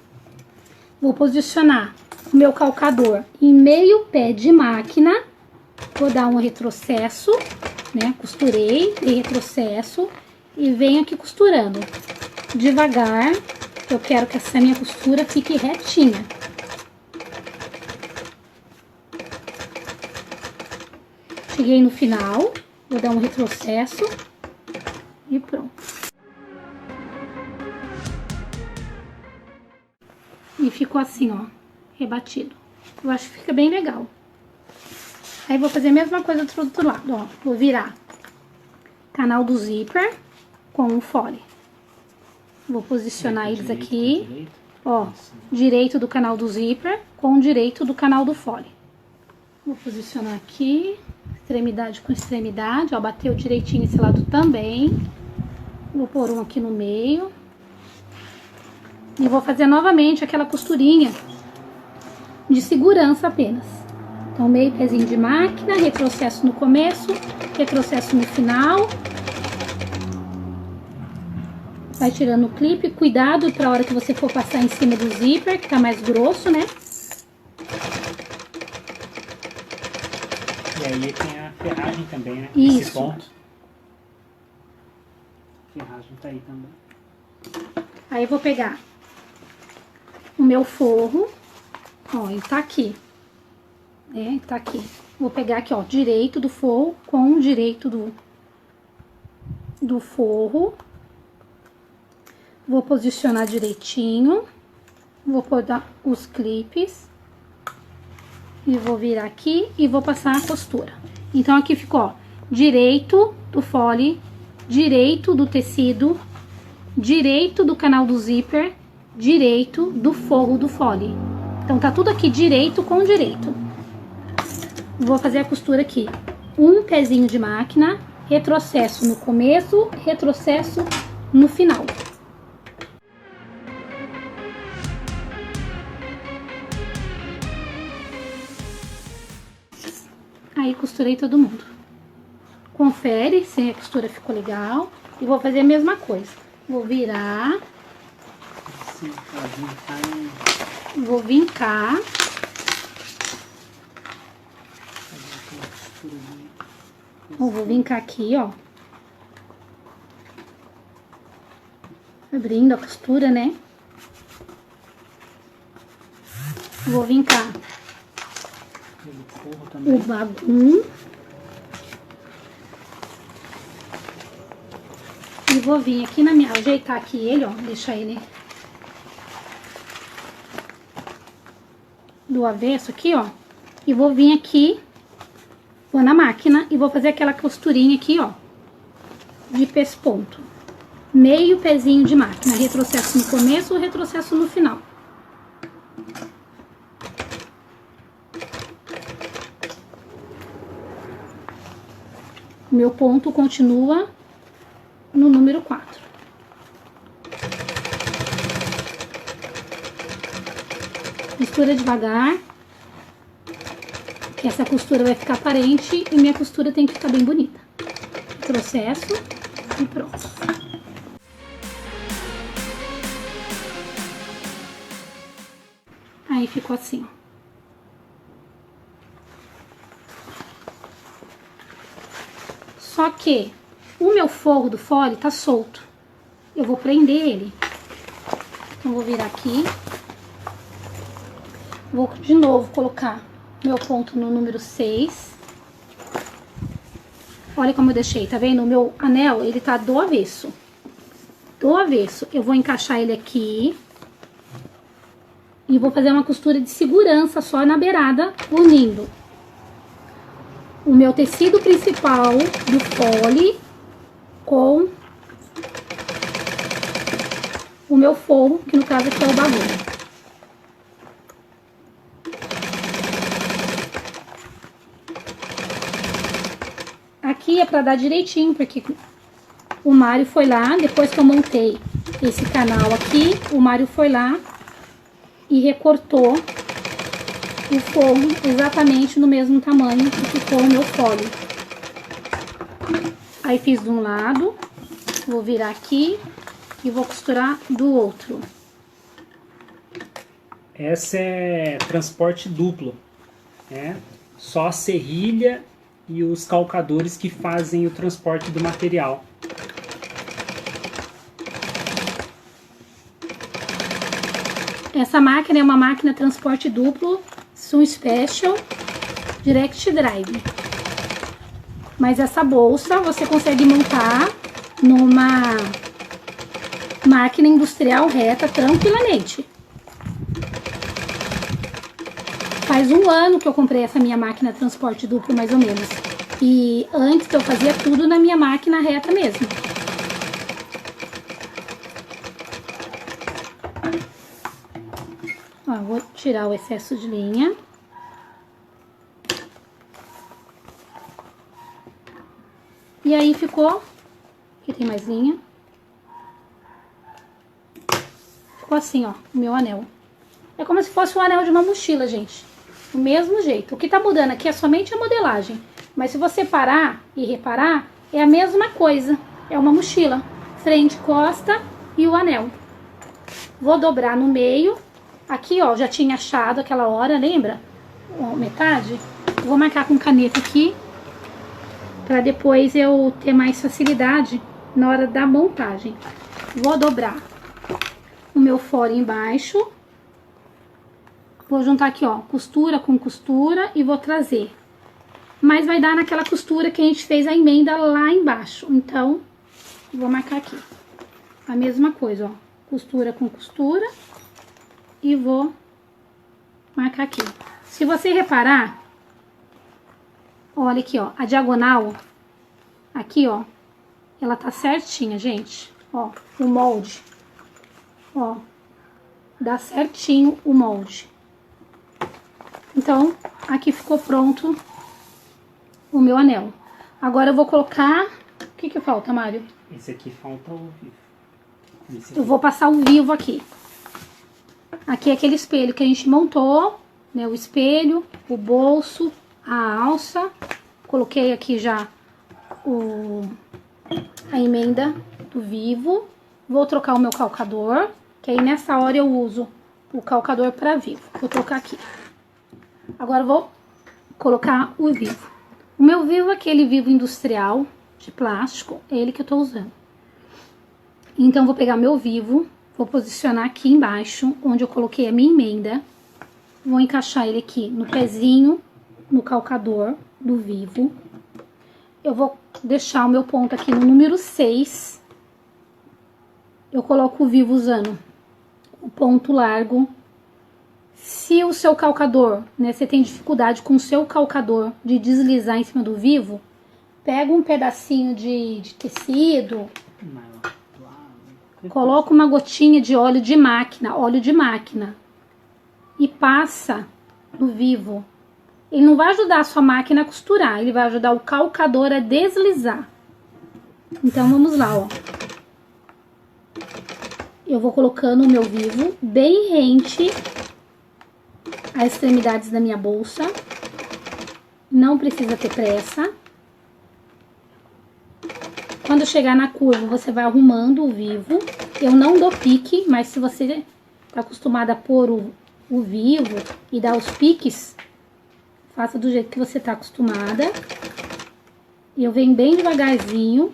vou posicionar o meu calcador em meio pé de máquina, vou dar um retrocesso, né? Costurei, dei retrocesso e venho aqui costurando devagar. Eu quero que essa minha costura fique retinha. Cheguei no final, vou dar um retrocesso e pronto. E ficou assim, ó, rebatido. Eu acho que fica bem legal. Aí vou fazer a mesma coisa do outro lado, ó. Vou virar canal do zíper com o fole. Vou posicionar eles aqui, ó, direito do canal do zíper com o direito do canal do fole. Vou posicionar aqui, extremidade com extremidade, ó, bateu direitinho esse lado também. Vou pôr um aqui no meio. E vou fazer novamente aquela costurinha de segurança apenas. Então, meio pezinho de máquina, retrocesso no começo, retrocesso no final. Vai tirando o clipe, cuidado pra hora que você for passar em cima do zíper, que tá mais grosso, né? E aí tem a ferragem também, né? Isso. Esse ponto. A ferragem tá aí também. Aí eu vou pegar o meu forro, ó, ele tá aqui, né? Tá aqui. Vou pegar aqui, ó, direito do forro com o direito do forro. Vou posicionar direitinho. Vou pôr os clipes. E vou virar aqui e vou passar a costura. Então, aqui ficou, ó, direito do fole, direito do tecido, direito do canal do zíper, direito do forro do fole. Então, tá tudo aqui direito com direito. Vou fazer a costura aqui. Um pezinho de máquina, retrocesso no começo, retrocesso no final. Aí, costurei todo mundo. Confere se a costura ficou legal. E vou fazer a mesma coisa. Vou virar. Sim, Vou vincar. Vou vincar aqui, ó. Abrindo a costura, né? Vou vincar o bagum. E vou vir aqui na minha... Ajeitar aqui ele, ó. Deixar ele do avesso aqui, ó. E vou vir aqui, vou na máquina e vou fazer aquela costurinha aqui, ó. De pesponto. Meio pezinho de máquina. Retrocesso no começo, retrocesso no final. O meu ponto continua no número 4. Costura devagar, que essa costura vai ficar aparente e minha costura tem que ficar bem bonita. Processo e pronto. Aí ficou assim, ó. Só que o meu forro do fole tá solto. Eu vou prender ele. Então, vou virar aqui. Vou de novo colocar meu ponto no número 6. Olha como eu deixei, tá vendo? O meu anel, ele tá do avesso. Do avesso. Eu vou encaixar ele aqui. E vou fazer uma costura de segurança só na beirada, unindo o meu tecido principal do fole com o meu forro, que no caso aqui é o bagulho. Aqui é pra dar direitinho, porque o Mário foi lá, depois que eu montei esse canal aqui, o Mário foi lá e recortou o forro exatamente no mesmo tamanho que ficou o meu fole. Aí fiz de um lado, vou virar aqui e vou costurar do outro. Essa é transporte duplo, né? Só a serrilha e os calcadores que fazem o transporte do material. Essa máquina é uma máquina transporte duplo, Sun Special Direct Drive. Mas essa bolsa você consegue montar numa máquina industrial reta tranquilamente. Faz um ano que eu comprei essa minha máquina transporte duplo, mais ou menos. E antes eu fazia tudo na minha máquina reta mesmo. Ó, vou tirar o excesso de linha. E aí ficou... Aqui tem mais linha. Ficou assim, ó, o meu anel. É como se fosse o anel de uma mochila, gente. do mesmo jeito. O que tá mudando aqui é somente a modelagem. Mas se você parar e reparar, é a mesma coisa. É uma mochila. Frente, costa e o anel. Vou dobrar no meio. Aqui, ó, já tinha achado aquela hora, lembra? Ó, metade. Vou marcar com caneta aqui, para depois eu ter mais facilidade na hora da montagem. Vou dobrar o meu fora embaixo. Vou juntar aqui, ó, costura com costura e vou trazer. Mas vai dar naquela costura que a gente fez a emenda lá embaixo. Então, vou marcar aqui. A mesma coisa, ó, costura com costura e vou marcar aqui. Se você reparar, olha aqui, ó, a diagonal, aqui, ó, ela tá certinha, gente. Ó, o molde, ó, dá certinho o molde. Então, aqui ficou pronto o meu anel. Agora eu vou colocar... O que que falta, Mário? Esse aqui falta o vivo. Eu vou passar o vivo aqui. Aqui é aquele espelho que a gente montou, né? O espelho, o bolso, a alça. Coloquei aqui já a emenda do vivo. Vou trocar o meu calcador, que aí nessa hora eu uso o calcador para vivo. Vou trocar aqui. Agora eu vou colocar o vivo. O meu vivo é aquele vivo industrial de plástico, é ele que eu tô usando. Então, vou pegar meu vivo, vou posicionar aqui embaixo, onde eu coloquei a minha emenda. Vou encaixar ele aqui no pezinho, no calcador do vivo. Eu vou deixar o meu ponto aqui no número 6. Eu coloco o vivo usando o ponto largo. Se o seu calcador, né, você tem dificuldade com o seu calcador de deslizar em cima do vivo, pega um pedacinho de tecido, coloca uma gotinha de óleo de máquina e passa no vivo. Ele não vai ajudar a sua máquina a costurar, ele vai ajudar o calcador a deslizar. Então vamos lá, ó. Eu vou colocando o meu vivo bem rente às extremidades da minha bolsa. Não precisa ter pressa. Quando chegar na curva, você vai arrumando o vivo. Eu não dou pique, mas se você tá acostumada a pôr o vivo e dar os piques, faça do jeito que você tá acostumada. E eu venho bem devagarzinho.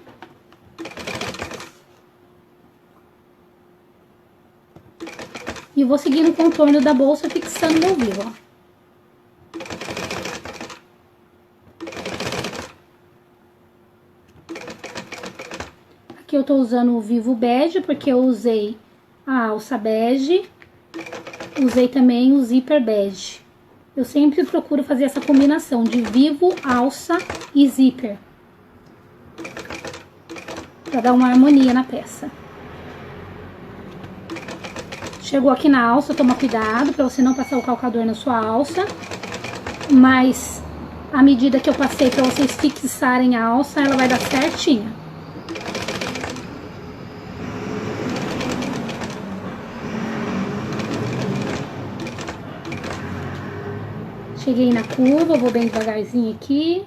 E vou seguindo o contorno da bolsa, fixando meu vivo, ó. Aqui eu tô usando o vivo bege, porque eu usei a alça bege. Usei também o zíper bege. Eu sempre procuro fazer essa combinação de vivo, alça e zíper, pra dar uma harmonia na peça. Chegou aqui na alça, toma cuidado pra você não passar o calcador na sua alça. Mas a medida que eu passei pra vocês fixarem a alça, ela vai dar certinha. Cheguei na curva, vou bem devagarzinho aqui.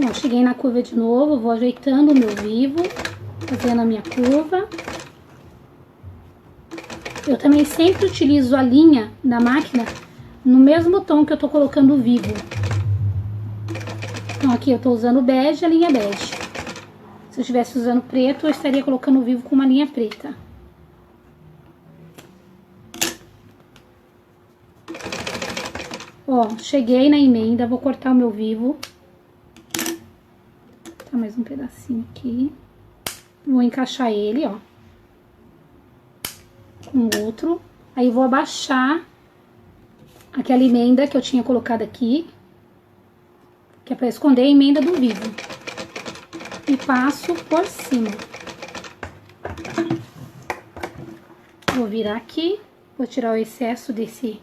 Ó, cheguei na curva de novo, vou ajeitando o meu vivo, fazendo a minha curva. Eu também sempre utilizo a linha da máquina no mesmo tom que eu tô colocando o vivo. Então aqui eu tô usando bege, a linha bege. Se eu estivesse usando preto, eu estaria colocando o vivo com uma linha preta. Ó, cheguei na emenda, vou cortar o meu vivo. Tá, mais um pedacinho aqui. Vou encaixar ele, ó. Com outro. Aí vou abaixar aquela emenda que eu tinha colocado aqui, que é pra esconder a emenda do vivo. E passo por cima. Vou virar aqui, vou tirar o excesso desse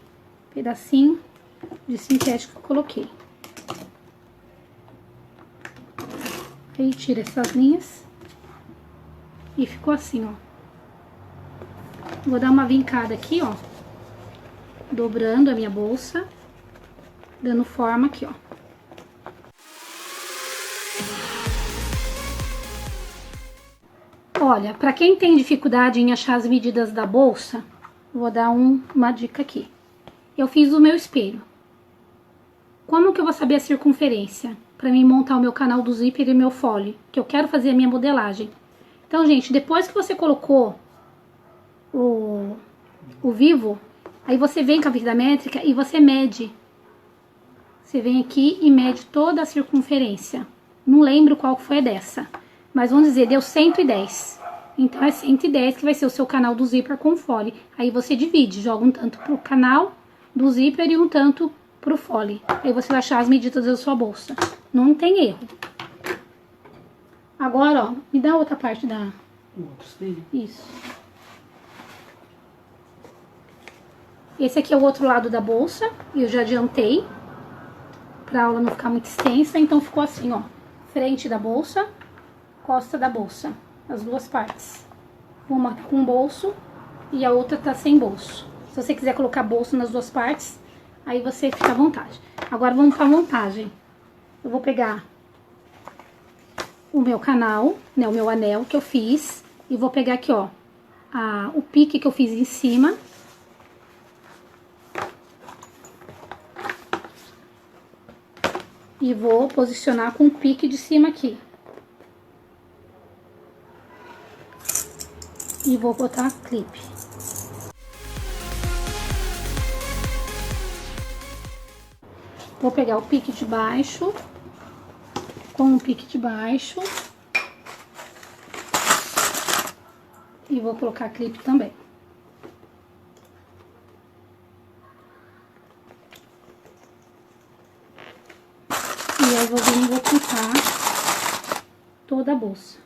pedacinho de sintético que eu coloquei. Aí tira essas linhas. E ficou assim, ó. Vou dar uma vincada aqui, ó. Dobrando a minha bolsa. Dando forma aqui, ó. Olha, pra quem tem dificuldade em achar as medidas da bolsa, vou dar uma dica aqui. Eu fiz o meu espelho. Como que eu vou saber a circunferência? Pra mim montar o meu canal do zíper e meu fole, que eu quero fazer a minha modelagem. Então, gente, depois que você colocou o vivo, aí você vem com a fita métrica e você mede. Você vem aqui e mede toda a circunferência. Não lembro qual foi dessa, mas vamos dizer, deu 110. Então é 110 que vai ser o seu canal do zíper com fole. Aí você divide, joga um tanto pro canal do zíper e um tanto pro fole. Aí você vai achar as medidas da sua bolsa. Não tem erro. Agora, ó, me dá outra parte da... O outro espelho. Isso. Esse aqui é o outro lado da bolsa. Eu já adiantei. Pra aula não ficar muito extensa. Então ficou assim, ó. Frente da bolsa, costa da bolsa. As duas partes. Uma com bolso e a outra tá sem bolso. Se você quiser colocar bolso nas duas partes, aí você fica à vontade. Agora vamos pra montagem. Eu vou pegar o meu canal, né, o meu anel que eu fiz. E vou pegar aqui, ó, o pique que eu fiz em cima. E vou posicionar com o pique de cima aqui. E vou botar clipe. Vou pegar o pique de baixo, com o pique de baixo. E vou colocar clipe também. E aí vou vir e vou pintar toda a bolsa.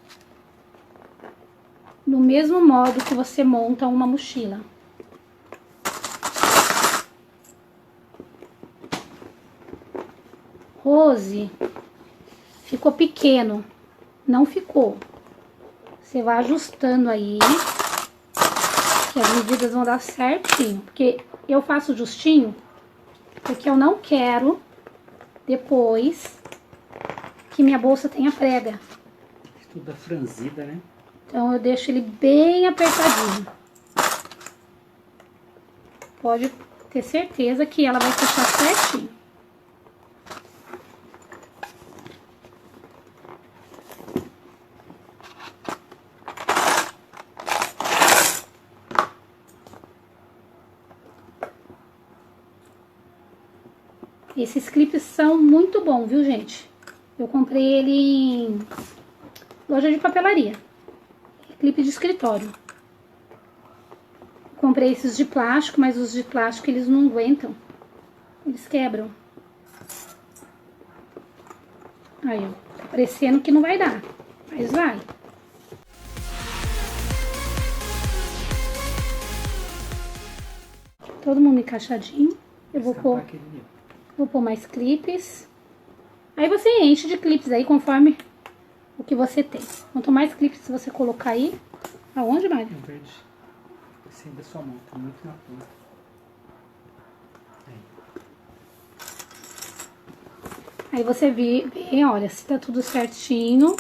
Do mesmo modo que você monta uma mochila. Rose, ficou pequeno. Não ficou. Você vai ajustando aí, que as medidas vão dar certinho. Porque eu faço justinho, porque eu não quero depois que minha bolsa tenha prega. Tudo franzida, né? Então eu deixo ele bem apertadinho. Pode ter certeza que ela vai fechar certinho. Esses clipes são muito bons, viu, gente? Eu comprei ele em loja de papelaria. Clipe de escritório. Comprei esses de plástico, mas os de plástico eles não aguentam. Eles quebram. Aí, ó. Tá parecendo que não vai dar, mas vai. Todo mundo encaixadinho. Eu vou pôr mais clipes. Aí você enche de clipes aí conforme o que você tem. Quanto mais clipes você colocar aí... Aonde, Mário? No verde. Esse aí da sua mão, tá muito na ponta. Aí você vê, olha, se tá tudo certinho.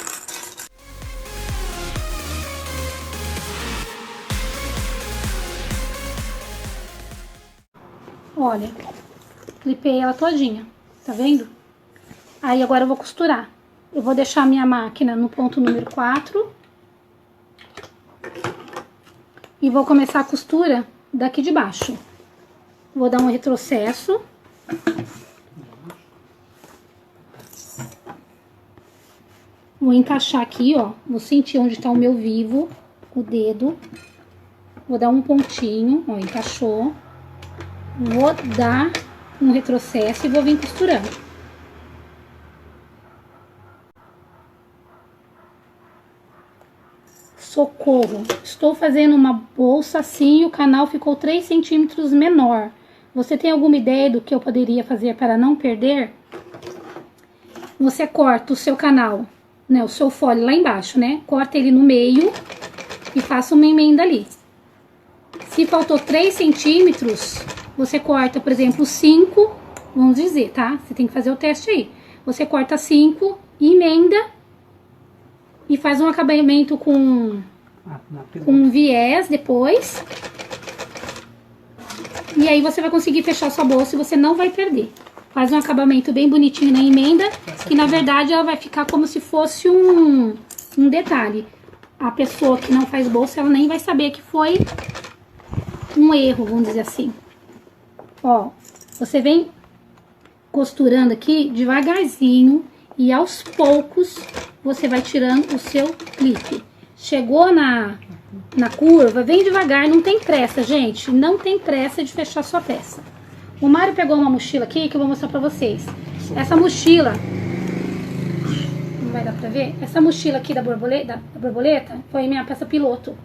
Olha, clipei ela todinha, tá vendo? Aí agora eu vou costurar. Eu vou deixar a minha máquina no ponto número 4. E vou começar a costura daqui de baixo. Vou dar um retrocesso. Vou encaixar aqui, ó. Vou sentir onde tá o meu vivo, o dedo. Vou dar um pontinho, ó, encaixou. Vou dar um retrocesso e vou vir costurando. Socorro, estou fazendo uma bolsa assim e o canal ficou 3 centímetros menor. Você tem alguma ideia do que eu poderia fazer para não perder? Você corta o seu canal, né, o seu fole lá embaixo, né? Corta ele no meio e faça uma emenda ali. Se faltou 3 centímetros, você corta, por exemplo, 5, vamos dizer, tá? Você tem que fazer o teste aí. Você corta 5, emenda e faz um acabamento com viés depois. E aí você vai conseguir fechar sua bolsa e você não vai perder. Faz um acabamento bem bonitinho na emenda, que na verdade ela vai ficar como se fosse um detalhe. A pessoa que não faz bolsa, ela nem vai saber que foi um erro, vamos dizer assim. Ó, você vem costurando aqui devagarzinho e aos poucos você vai tirando o seu clipe. Chegou na curva, vem devagar, não tem pressa, gente. Não tem pressa de fechar sua peça. O Mário pegou uma mochila aqui que eu vou mostrar pra vocês. Essa mochila, não vai dar pra ver? Essa mochila aqui da borboleta foi minha peça piloto.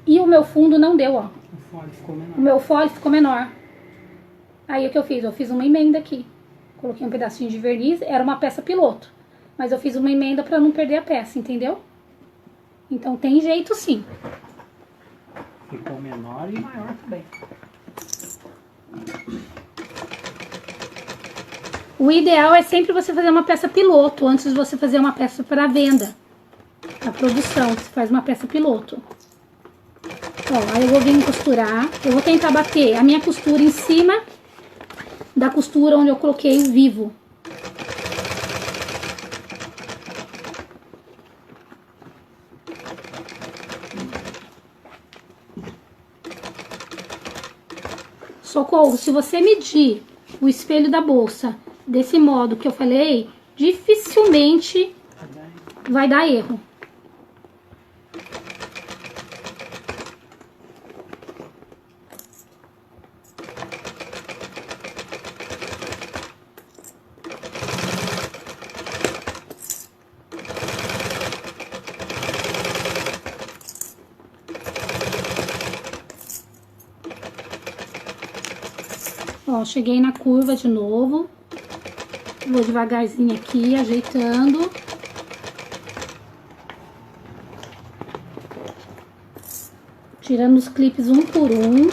E o meu fundo não deu, ó. O meu fole ficou menor. Aí o que eu fiz? Eu fiz uma emenda aqui. Coloquei um pedacinho de verniz, era uma peça piloto. Mas eu fiz uma emenda pra não perder a peça, entendeu? Então tem jeito sim. Ficou menor e maior também. O ideal é sempre você fazer uma peça piloto antes de você fazer uma peça para venda. A produção, você faz uma peça piloto. Ó, aí eu vou vir costurar. Eu vou tentar bater a minha costura em cima da costura onde eu coloquei o vivo. Socorro, se você medir o espelho da bolsa desse modo que eu falei, dificilmente vai dar erro. Ó, cheguei na curva de novo. Vou devagarzinho aqui, ajeitando. Tirando os clipes um por um.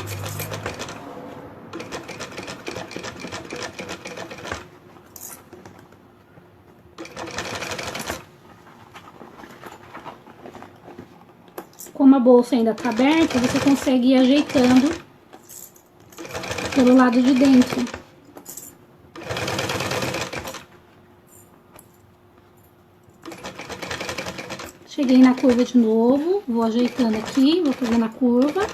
Como a bolsa ainda tá aberta, você consegue ir ajeitando pelo lado de dentro. Cheguei na curva de novo, vou ajeitando aqui, vou fazendo a curva.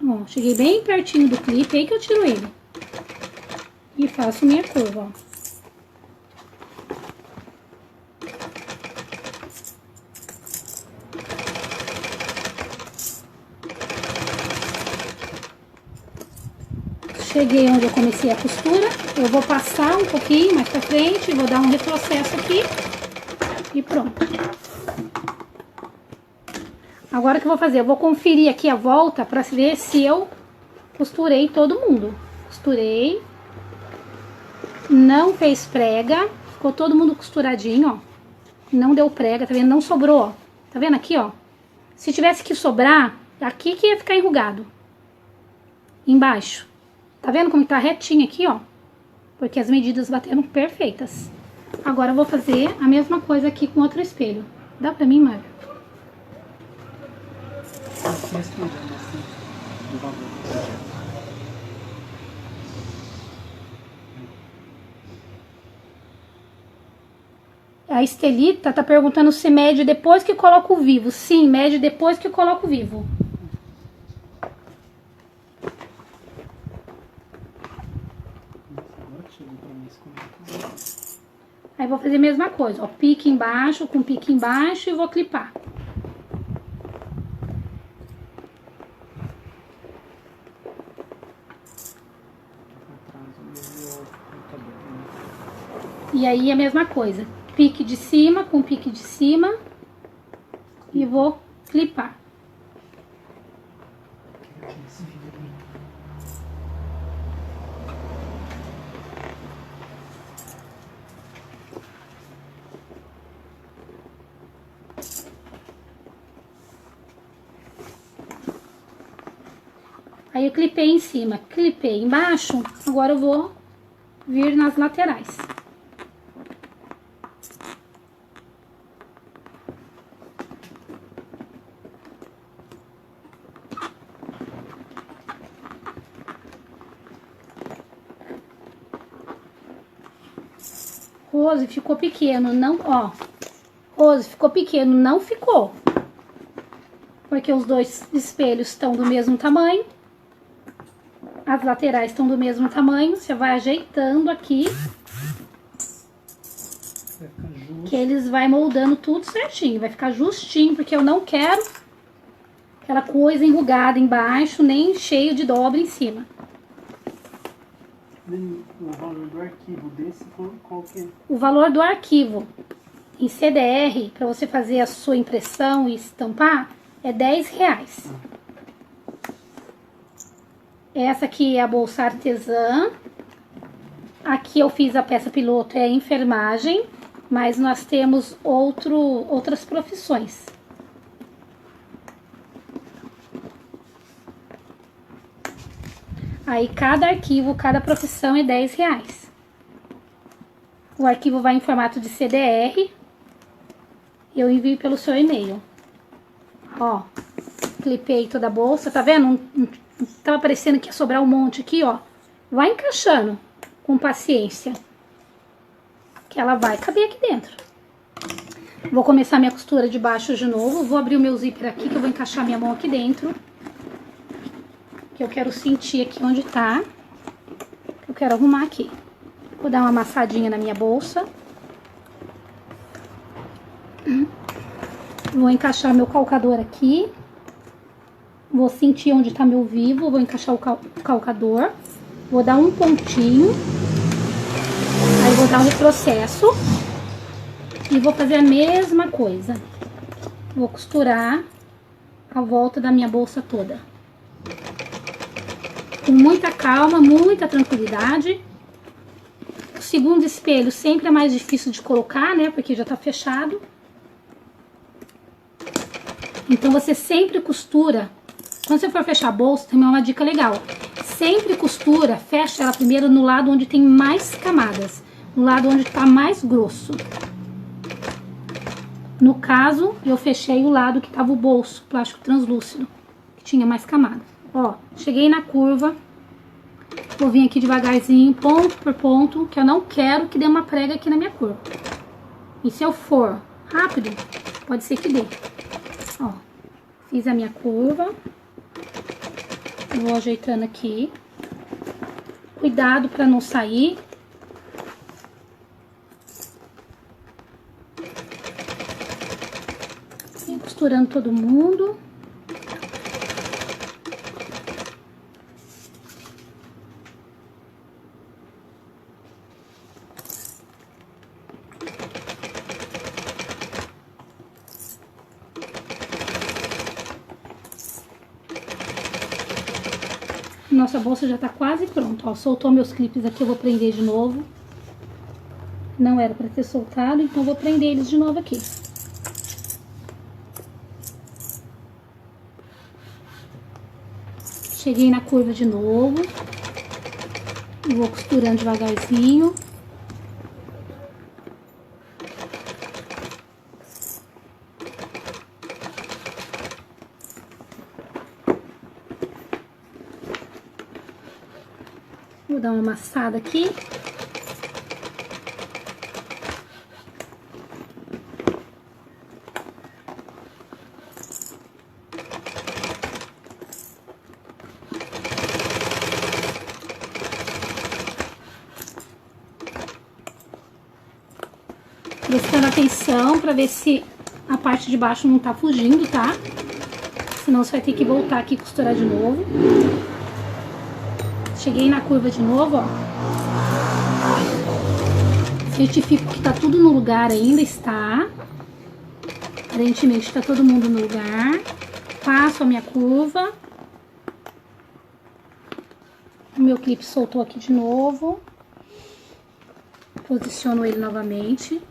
Ó, cheguei bem pertinho do clipe, aí que eu tiro ele. E faço minha curva, ó. Cheguei onde eu comecei a costura, eu vou passar um pouquinho mais pra frente, vou dar um retrocesso aqui e pronto. Agora o que eu vou fazer? Eu vou conferir aqui a volta pra ver se eu costurei todo mundo. Costurei, não fez prega, ficou todo mundo costuradinho, ó. Não deu prega, tá vendo? Não sobrou, ó. Tá vendo aqui, ó? Se tivesse que sobrar, aqui que ia ficar enrugado. Embaixo. Tá vendo como tá retinho aqui, ó? Porque as medidas bateram perfeitas. Agora eu vou fazer a mesma coisa aqui com outro espelho. Dá pra mim, Mário? A Estelita tá perguntando se mede depois que coloca o vivo. Sim, mede depois que coloca o vivo. Aí vou fazer a mesma coisa, ó, pique embaixo com pique embaixo e vou clipar. E aí a mesma coisa, pique de cima com pique de cima e vou clipar. Aí eu clipei em cima, clipei embaixo, agora eu vou vir nas laterais. Rose, ficou pequeno, não, ó. Rose, ficou pequeno, não ficou. Porque os dois espelhos estão do mesmo tamanho. As laterais estão do mesmo tamanho. Você vai ajeitando aqui. Vai ficar justo. Que eles vai moldando tudo certinho. Vai ficar justinho, porque eu não quero aquela coisa enrugada embaixo, nem cheio de dobra em cima. O valor do arquivo desse, qual que é? O valor do arquivo em CDR, para você fazer a sua impressão e estampar, é R$10. Essa aqui é a bolsa artesã. Aqui eu fiz a peça piloto, é a enfermagem, mas nós temos outras profissões. Aí cada arquivo, cada profissão é R$10. O arquivo vai em formato de CDR. Eu envio pelo seu e-mail. Ó, clipei toda a bolsa, tá vendo? Não tava parecendo que ia sobrar um monte aqui, ó. Vai encaixando com paciência, que ela vai caber aqui dentro. Vou começar minha costura de baixo de novo. Vou abrir o meu zíper aqui, que eu vou encaixar minha mão aqui dentro. Que eu quero sentir aqui onde tá. Eu quero arrumar aqui. Vou dar uma amassadinha na minha bolsa. Vou encaixar meu calcador aqui. Vou sentir onde tá meu vivo. Vou encaixar o calcador. Vou dar um pontinho. Aí vou dar um retrocesso. E vou fazer a mesma coisa. Vou costurar a volta da minha bolsa toda. Com muita calma, muita tranquilidade. O segundo espelho sempre é mais difícil de colocar, né? Porque já tá fechado. Então, você sempre costura. Quando você for fechar a bolsa, também é uma dica legal. Sempre costura, fecha ela primeiro no lado onde tem mais camadas. No lado onde tá mais grosso. No caso, eu fechei o lado que tava o bolso, plástico translúcido, que tinha mais camadas. Ó, cheguei na curva, vou vir aqui devagarzinho, ponto por ponto, que eu não quero que dê uma prega aqui na minha curva. E se eu for rápido, pode ser que dê. Ó, fiz a minha curva, vou ajeitando aqui. Cuidado para não sair. Vem costurando todo mundo. Nossa bolsa já tá quase pronta, ó. Soltou meus clipes aqui, eu vou prender de novo. Não era pra ter soltado, então eu vou prender eles de novo aqui. Cheguei na curva de novo. Vou costurando devagarzinho. Vou dar uma amassada aqui. Prestando atenção para ver se a parte de baixo não tá fugindo, tá? Senão você vai ter que voltar aqui e costurar de novo. Cheguei na curva de novo, ó. Certifico que tá tudo no lugar ainda, está. Aparentemente tá todo mundo no lugar. Passo a minha curva. O meu clipe soltou aqui de novo. Posiciono ele novamente.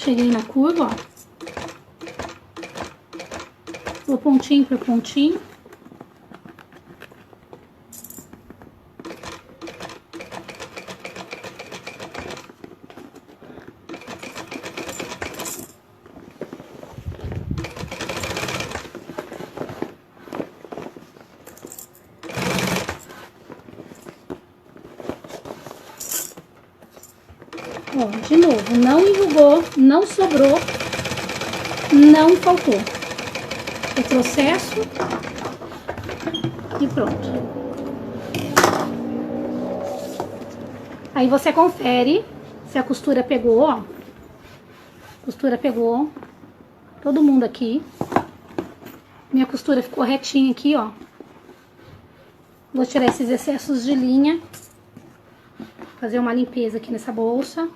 Cheguei na curva, ó. Vou pontinho por pontinho. Ó, de novo, não enrugou, não sobrou, não faltou. Retrocesso e pronto. Aí você confere se a costura pegou, ó. Costura pegou. Todo mundo aqui. Minha costura ficou retinha aqui, ó. Vou tirar esses excessos de linha. Fazer uma limpeza aqui nessa bolsa.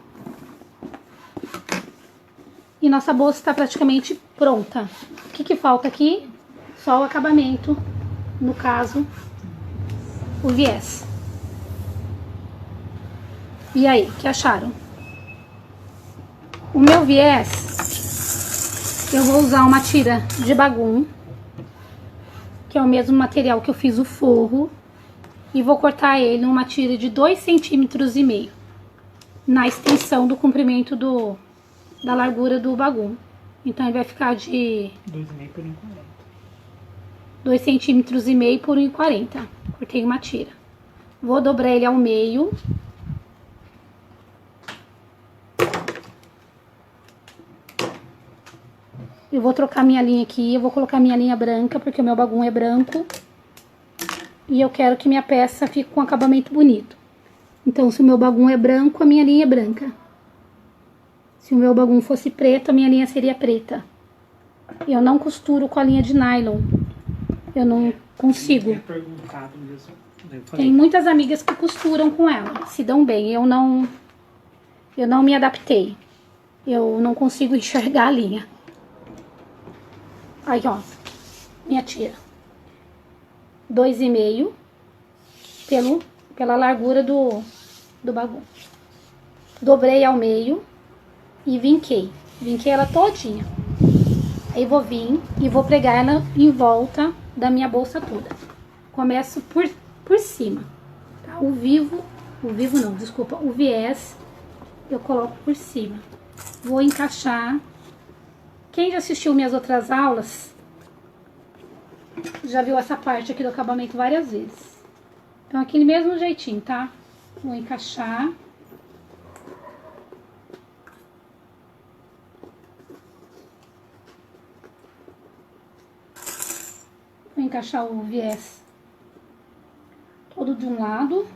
E nossa bolsa está praticamente pronta. O que falta aqui? Só o acabamento, no caso, o viés. E aí, o que acharam? O meu viés, eu vou usar uma tira de bagum, que é o mesmo material que eu fiz o forro, e vou cortar ele numa tira de 2,5 cm, na extensão do comprimento da largura do bagum. Então ele vai ficar de 2,5 por 1,40. 2,5 cm por 1,40. Cortei uma tira. Vou dobrar ele ao meio. Eu vou trocar minha linha aqui. Eu vou colocar minha linha branca, porque o meu bagum é branco. E eu quero que minha peça fique com um acabamento bonito. Então, se o meu bagum é branco, a minha linha é branca. Se o meu bagum fosse preto, a minha linha seria preta. Eu não costuro com a linha de nylon. Eu não consigo. Perguntado mesmo. Tem muitas amigas que costuram com ela, se dão bem. Eu não me adaptei. Eu não consigo enxergar a linha. Aí, ó, minha tira. 2,5 pela largura do bagum. Dobrei ao meio e vinquei. Vinquei ela todinha. Aí vou vir e vou pregar ela em volta da minha bolsa toda. Começo por cima, tá? O viés eu coloco por cima. Vou encaixar. Quem já assistiu minhas outras aulas já viu essa parte aqui do acabamento várias vezes. Então aqui do mesmo jeitinho, tá? Vou encaixar. Vou encaixar o viés todo de um lado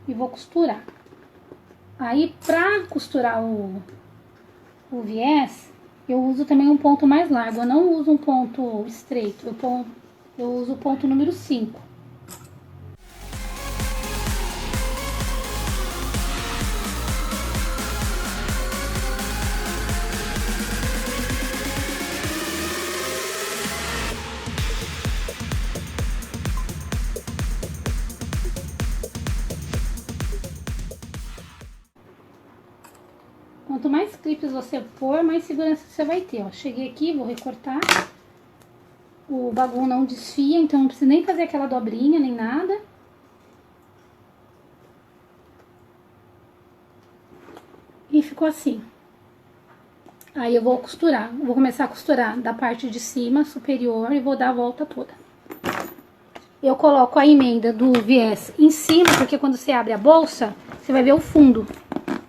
e vou costurar. Aí, pra costurar o viés, eu uso também um ponto mais largo. Eu não uso um ponto estreito, eu uso o ponto número 5. Quanto mais clipes você pôr, mais segurança você vai ter, ó. Cheguei aqui, vou recortar. O bagulho não desfia, então não precisa nem fazer aquela dobrinha, nem nada. E ficou assim. Aí eu vou costurar. Vou começar a costurar da parte de cima, superior, e vou dar a volta toda. Eu coloco a emenda do viés em cima, porque quando você abre a bolsa, você vai ver o fundo.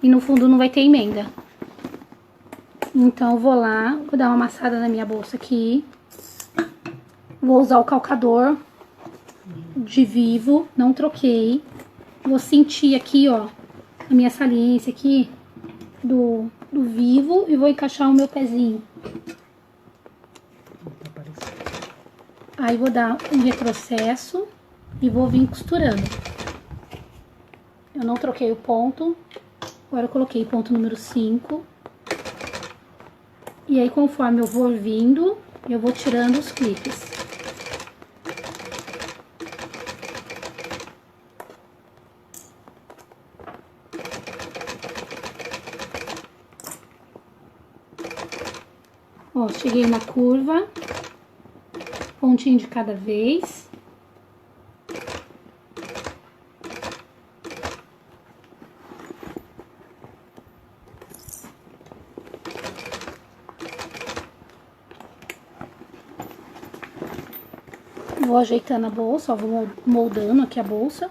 E no fundo não vai ter emenda. Então eu vou lá, vou dar uma amassada na minha bolsa aqui. Vou usar o calcador de vivo, não troquei. Vou sentir aqui, ó, a minha saliência aqui do vivo e vou encaixar o meu pezinho. Aí vou dar um retrocesso e vou vir costurando. Eu não troquei o ponto. Agora eu coloquei ponto número 5. E aí, conforme eu vou vindo, eu vou tirando os clipes. Ó, cheguei na curva, pontinho de cada vez. Vou ajeitando a bolsa, ó, vou moldando aqui a bolsa.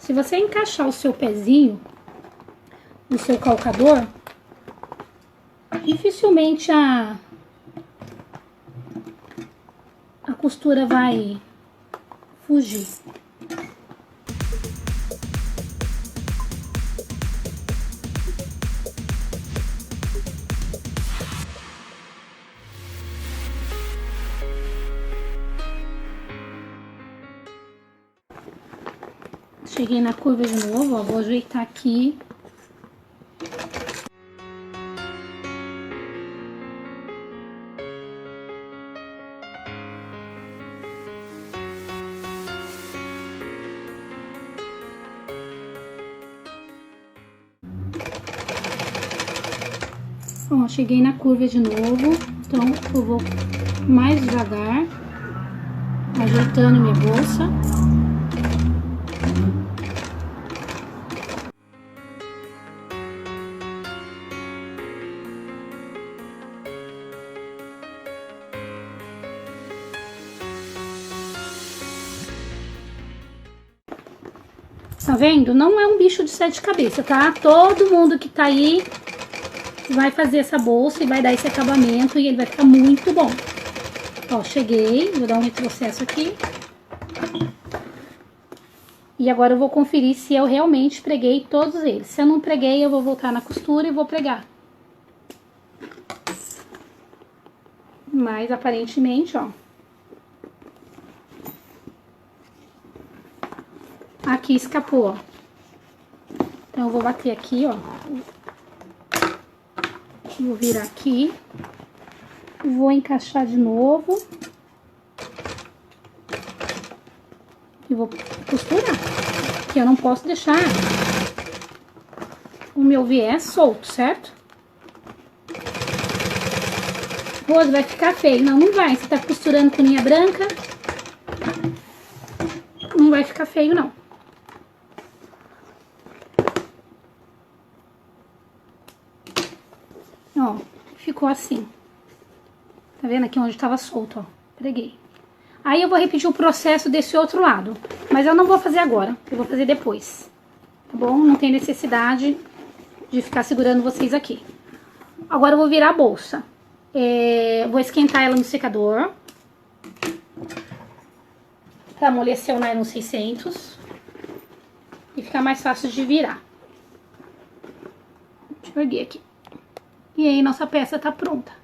Se você encaixar o seu pezinho no seu calcador, dificilmente a costura vai fugir. Cheguei na curva de novo, ó, vou ajeitar aqui. Ó, cheguei na curva de novo, então eu vou mais devagar, ajeitando minha bolsa. Tá vendo? Não é um bicho de 7 cabeças, tá? Todo mundo que tá aí vai fazer essa bolsa e vai dar esse acabamento e ele vai ficar muito bom. Ó, cheguei, vou dar um retrocesso aqui. E agora eu vou conferir se eu realmente preguei todos eles. Se eu não preguei, eu vou voltar na costura e vou pregar. Mas aparentemente, ó. Aqui escapou, ó. Então eu vou bater aqui, ó. Vou virar aqui. Vou encaixar de novo. E vou costurar. Porque eu não posso deixar o meu viés solto, certo? Rose, vai ficar feio. Não, não vai. Você tá costurando com linha branca. Não vai ficar feio, não. Ó, ficou assim. Tá vendo aqui onde tava solto, ó. Preguei. Aí eu vou repetir o processo desse outro lado. Mas eu não vou fazer agora. Eu vou fazer depois. Tá bom? Não tem necessidade de ficar segurando vocês aqui. Agora eu vou virar a bolsa. Vou esquentar ela no secador. Pra amolecer o nylon 600. E ficar mais fácil de virar. Deixa eu erguer aqui. E aí, nossa peça tá pronta.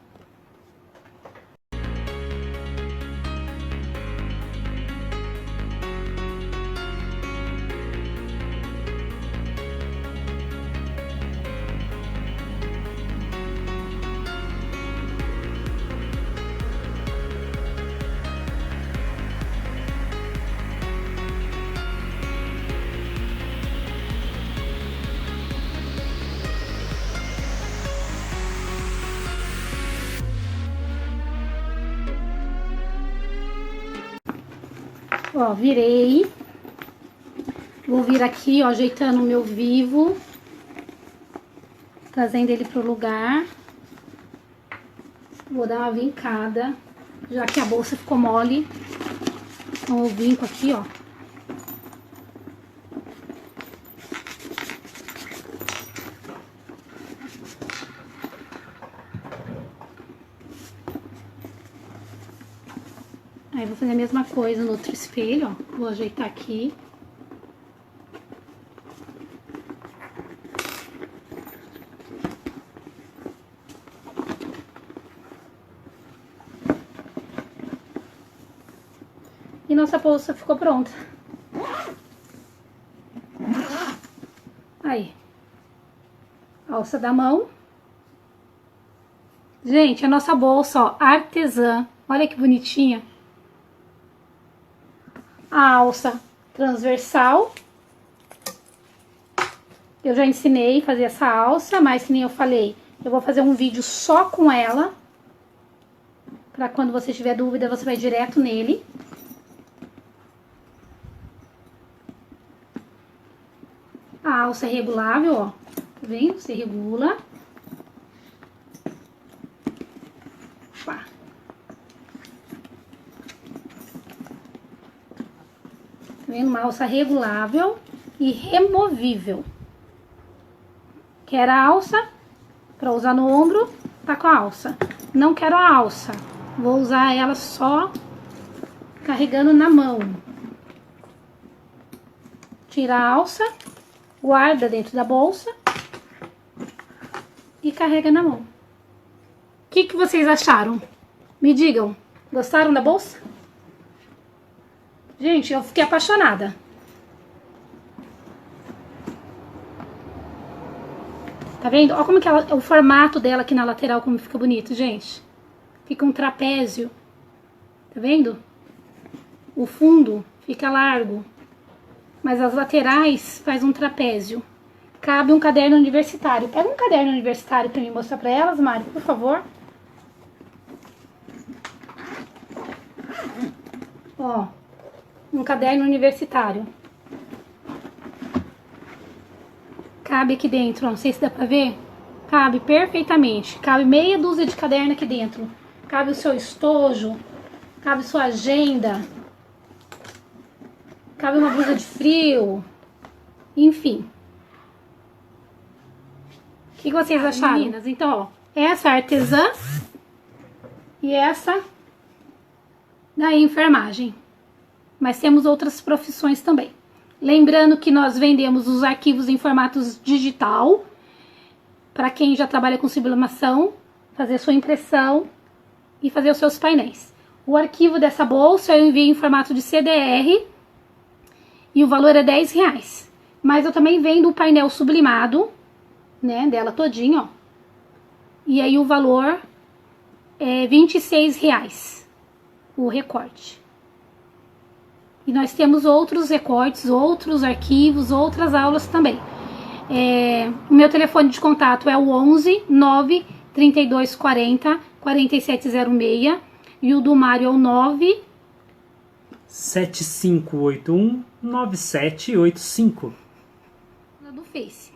Ó, virei. Vou vir aqui, ó, ajeitando o meu vivo. Trazendo ele pro lugar. Vou dar uma vincada. Já que a bolsa ficou mole. Então eu vinco aqui, ó. Aí vou fazer a mesma coisa no outro espelho, ó. Vou ajeitar aqui. E nossa bolsa ficou pronta. Aí. Alça da mão. Gente, a nossa bolsa, ó, artesã. Olha que bonitinha. A alça transversal. eu já ensinei a fazer essa alça, mas que nem eu falei, eu vou fazer um vídeo só com ela. Pra quando você tiver dúvida, você vai direto nele. A alça é regulável, ó. Tá vendo? Você regula. Opa. Tá vendo? Uma alça regulável e removível. Quer a alça para usar no ombro, tá com a alça. Não quero a alça, vou usar ela só carregando na mão. Tira a alça, guarda dentro da bolsa e carrega na mão. O que vocês acharam? Me digam, gostaram da bolsa? Gente, eu fiquei apaixonada. Tá vendo? Olha como que o formato dela aqui na lateral, como fica bonito, gente. Fica um trapézio. Tá vendo? O fundo fica largo, mas as laterais faz um trapézio. Cabe um caderno universitário. Pega um caderno universitário pra me mostrar pra elas, Mário, por favor. Ó, um caderno universitário. Cabe aqui dentro, ó, não sei se dá pra ver. Cabe perfeitamente. Cabe meia dúzia de caderno aqui dentro. Cabe o seu estojo. Cabe sua agenda. Cabe uma blusa de frio. Enfim. O que vocês acharam, meninas? Então, ó, essa artesã e essa da enfermagem. Mas temos outras profissões também. Lembrando que nós vendemos os arquivos em formatos digital, para quem já trabalha com sublimação, fazer sua impressão e fazer os seus painéis. O arquivo dessa bolsa eu envio em formato de CDR e o valor é R$10. Mas eu também vendo o painel sublimado, né, dela todinho, ó. E aí o valor é R$26, o recorte. E nós temos outros recortes, outros arquivos, outras aulas também. O meu telefone de contato é o 11 9 32 40 4706 e o do Mário é o 9 7581 9785. do Face.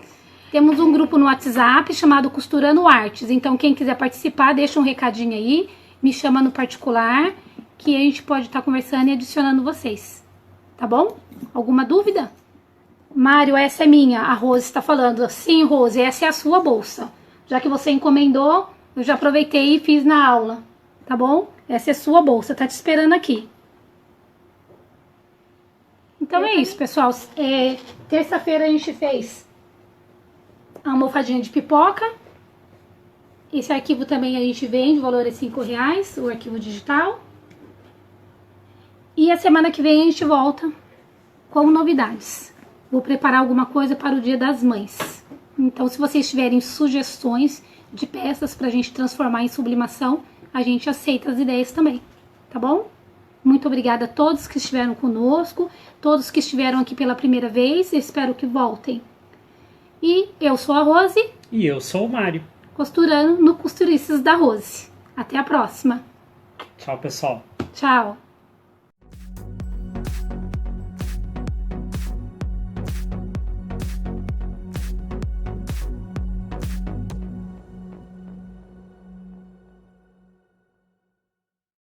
Temos um grupo no WhatsApp chamado Costurando Artes. Então, quem quiser participar, deixa um recadinho aí, me chama no particular, que a gente pode estar conversando e adicionando vocês. Tá bom? Alguma dúvida? Mário, essa é minha. A Rose está falando. Sim, Rose, essa é a sua bolsa. Já que você encomendou, eu já aproveitei e fiz na aula. Tá bom? Essa é a sua bolsa. Tá te esperando aqui. Então é isso, pessoal. Terça-feira a gente fez a almofadinha de pipoca. Esse arquivo também a gente vende, o valor é R$5, o arquivo digital. E a semana que vem a gente volta com novidades. Vou preparar alguma coisa para o Dia das Mães. Então, se vocês tiverem sugestões de peças para a gente transformar em sublimação, a gente aceita as ideias também, tá bom? Muito obrigada a todos que estiveram conosco, todos que estiveram aqui pela primeira vez, espero que voltem. E eu sou a Rose. E eu sou o Mário. Costurando no Costurices da Rose. Até a próxima. Tchau, pessoal. Tchau.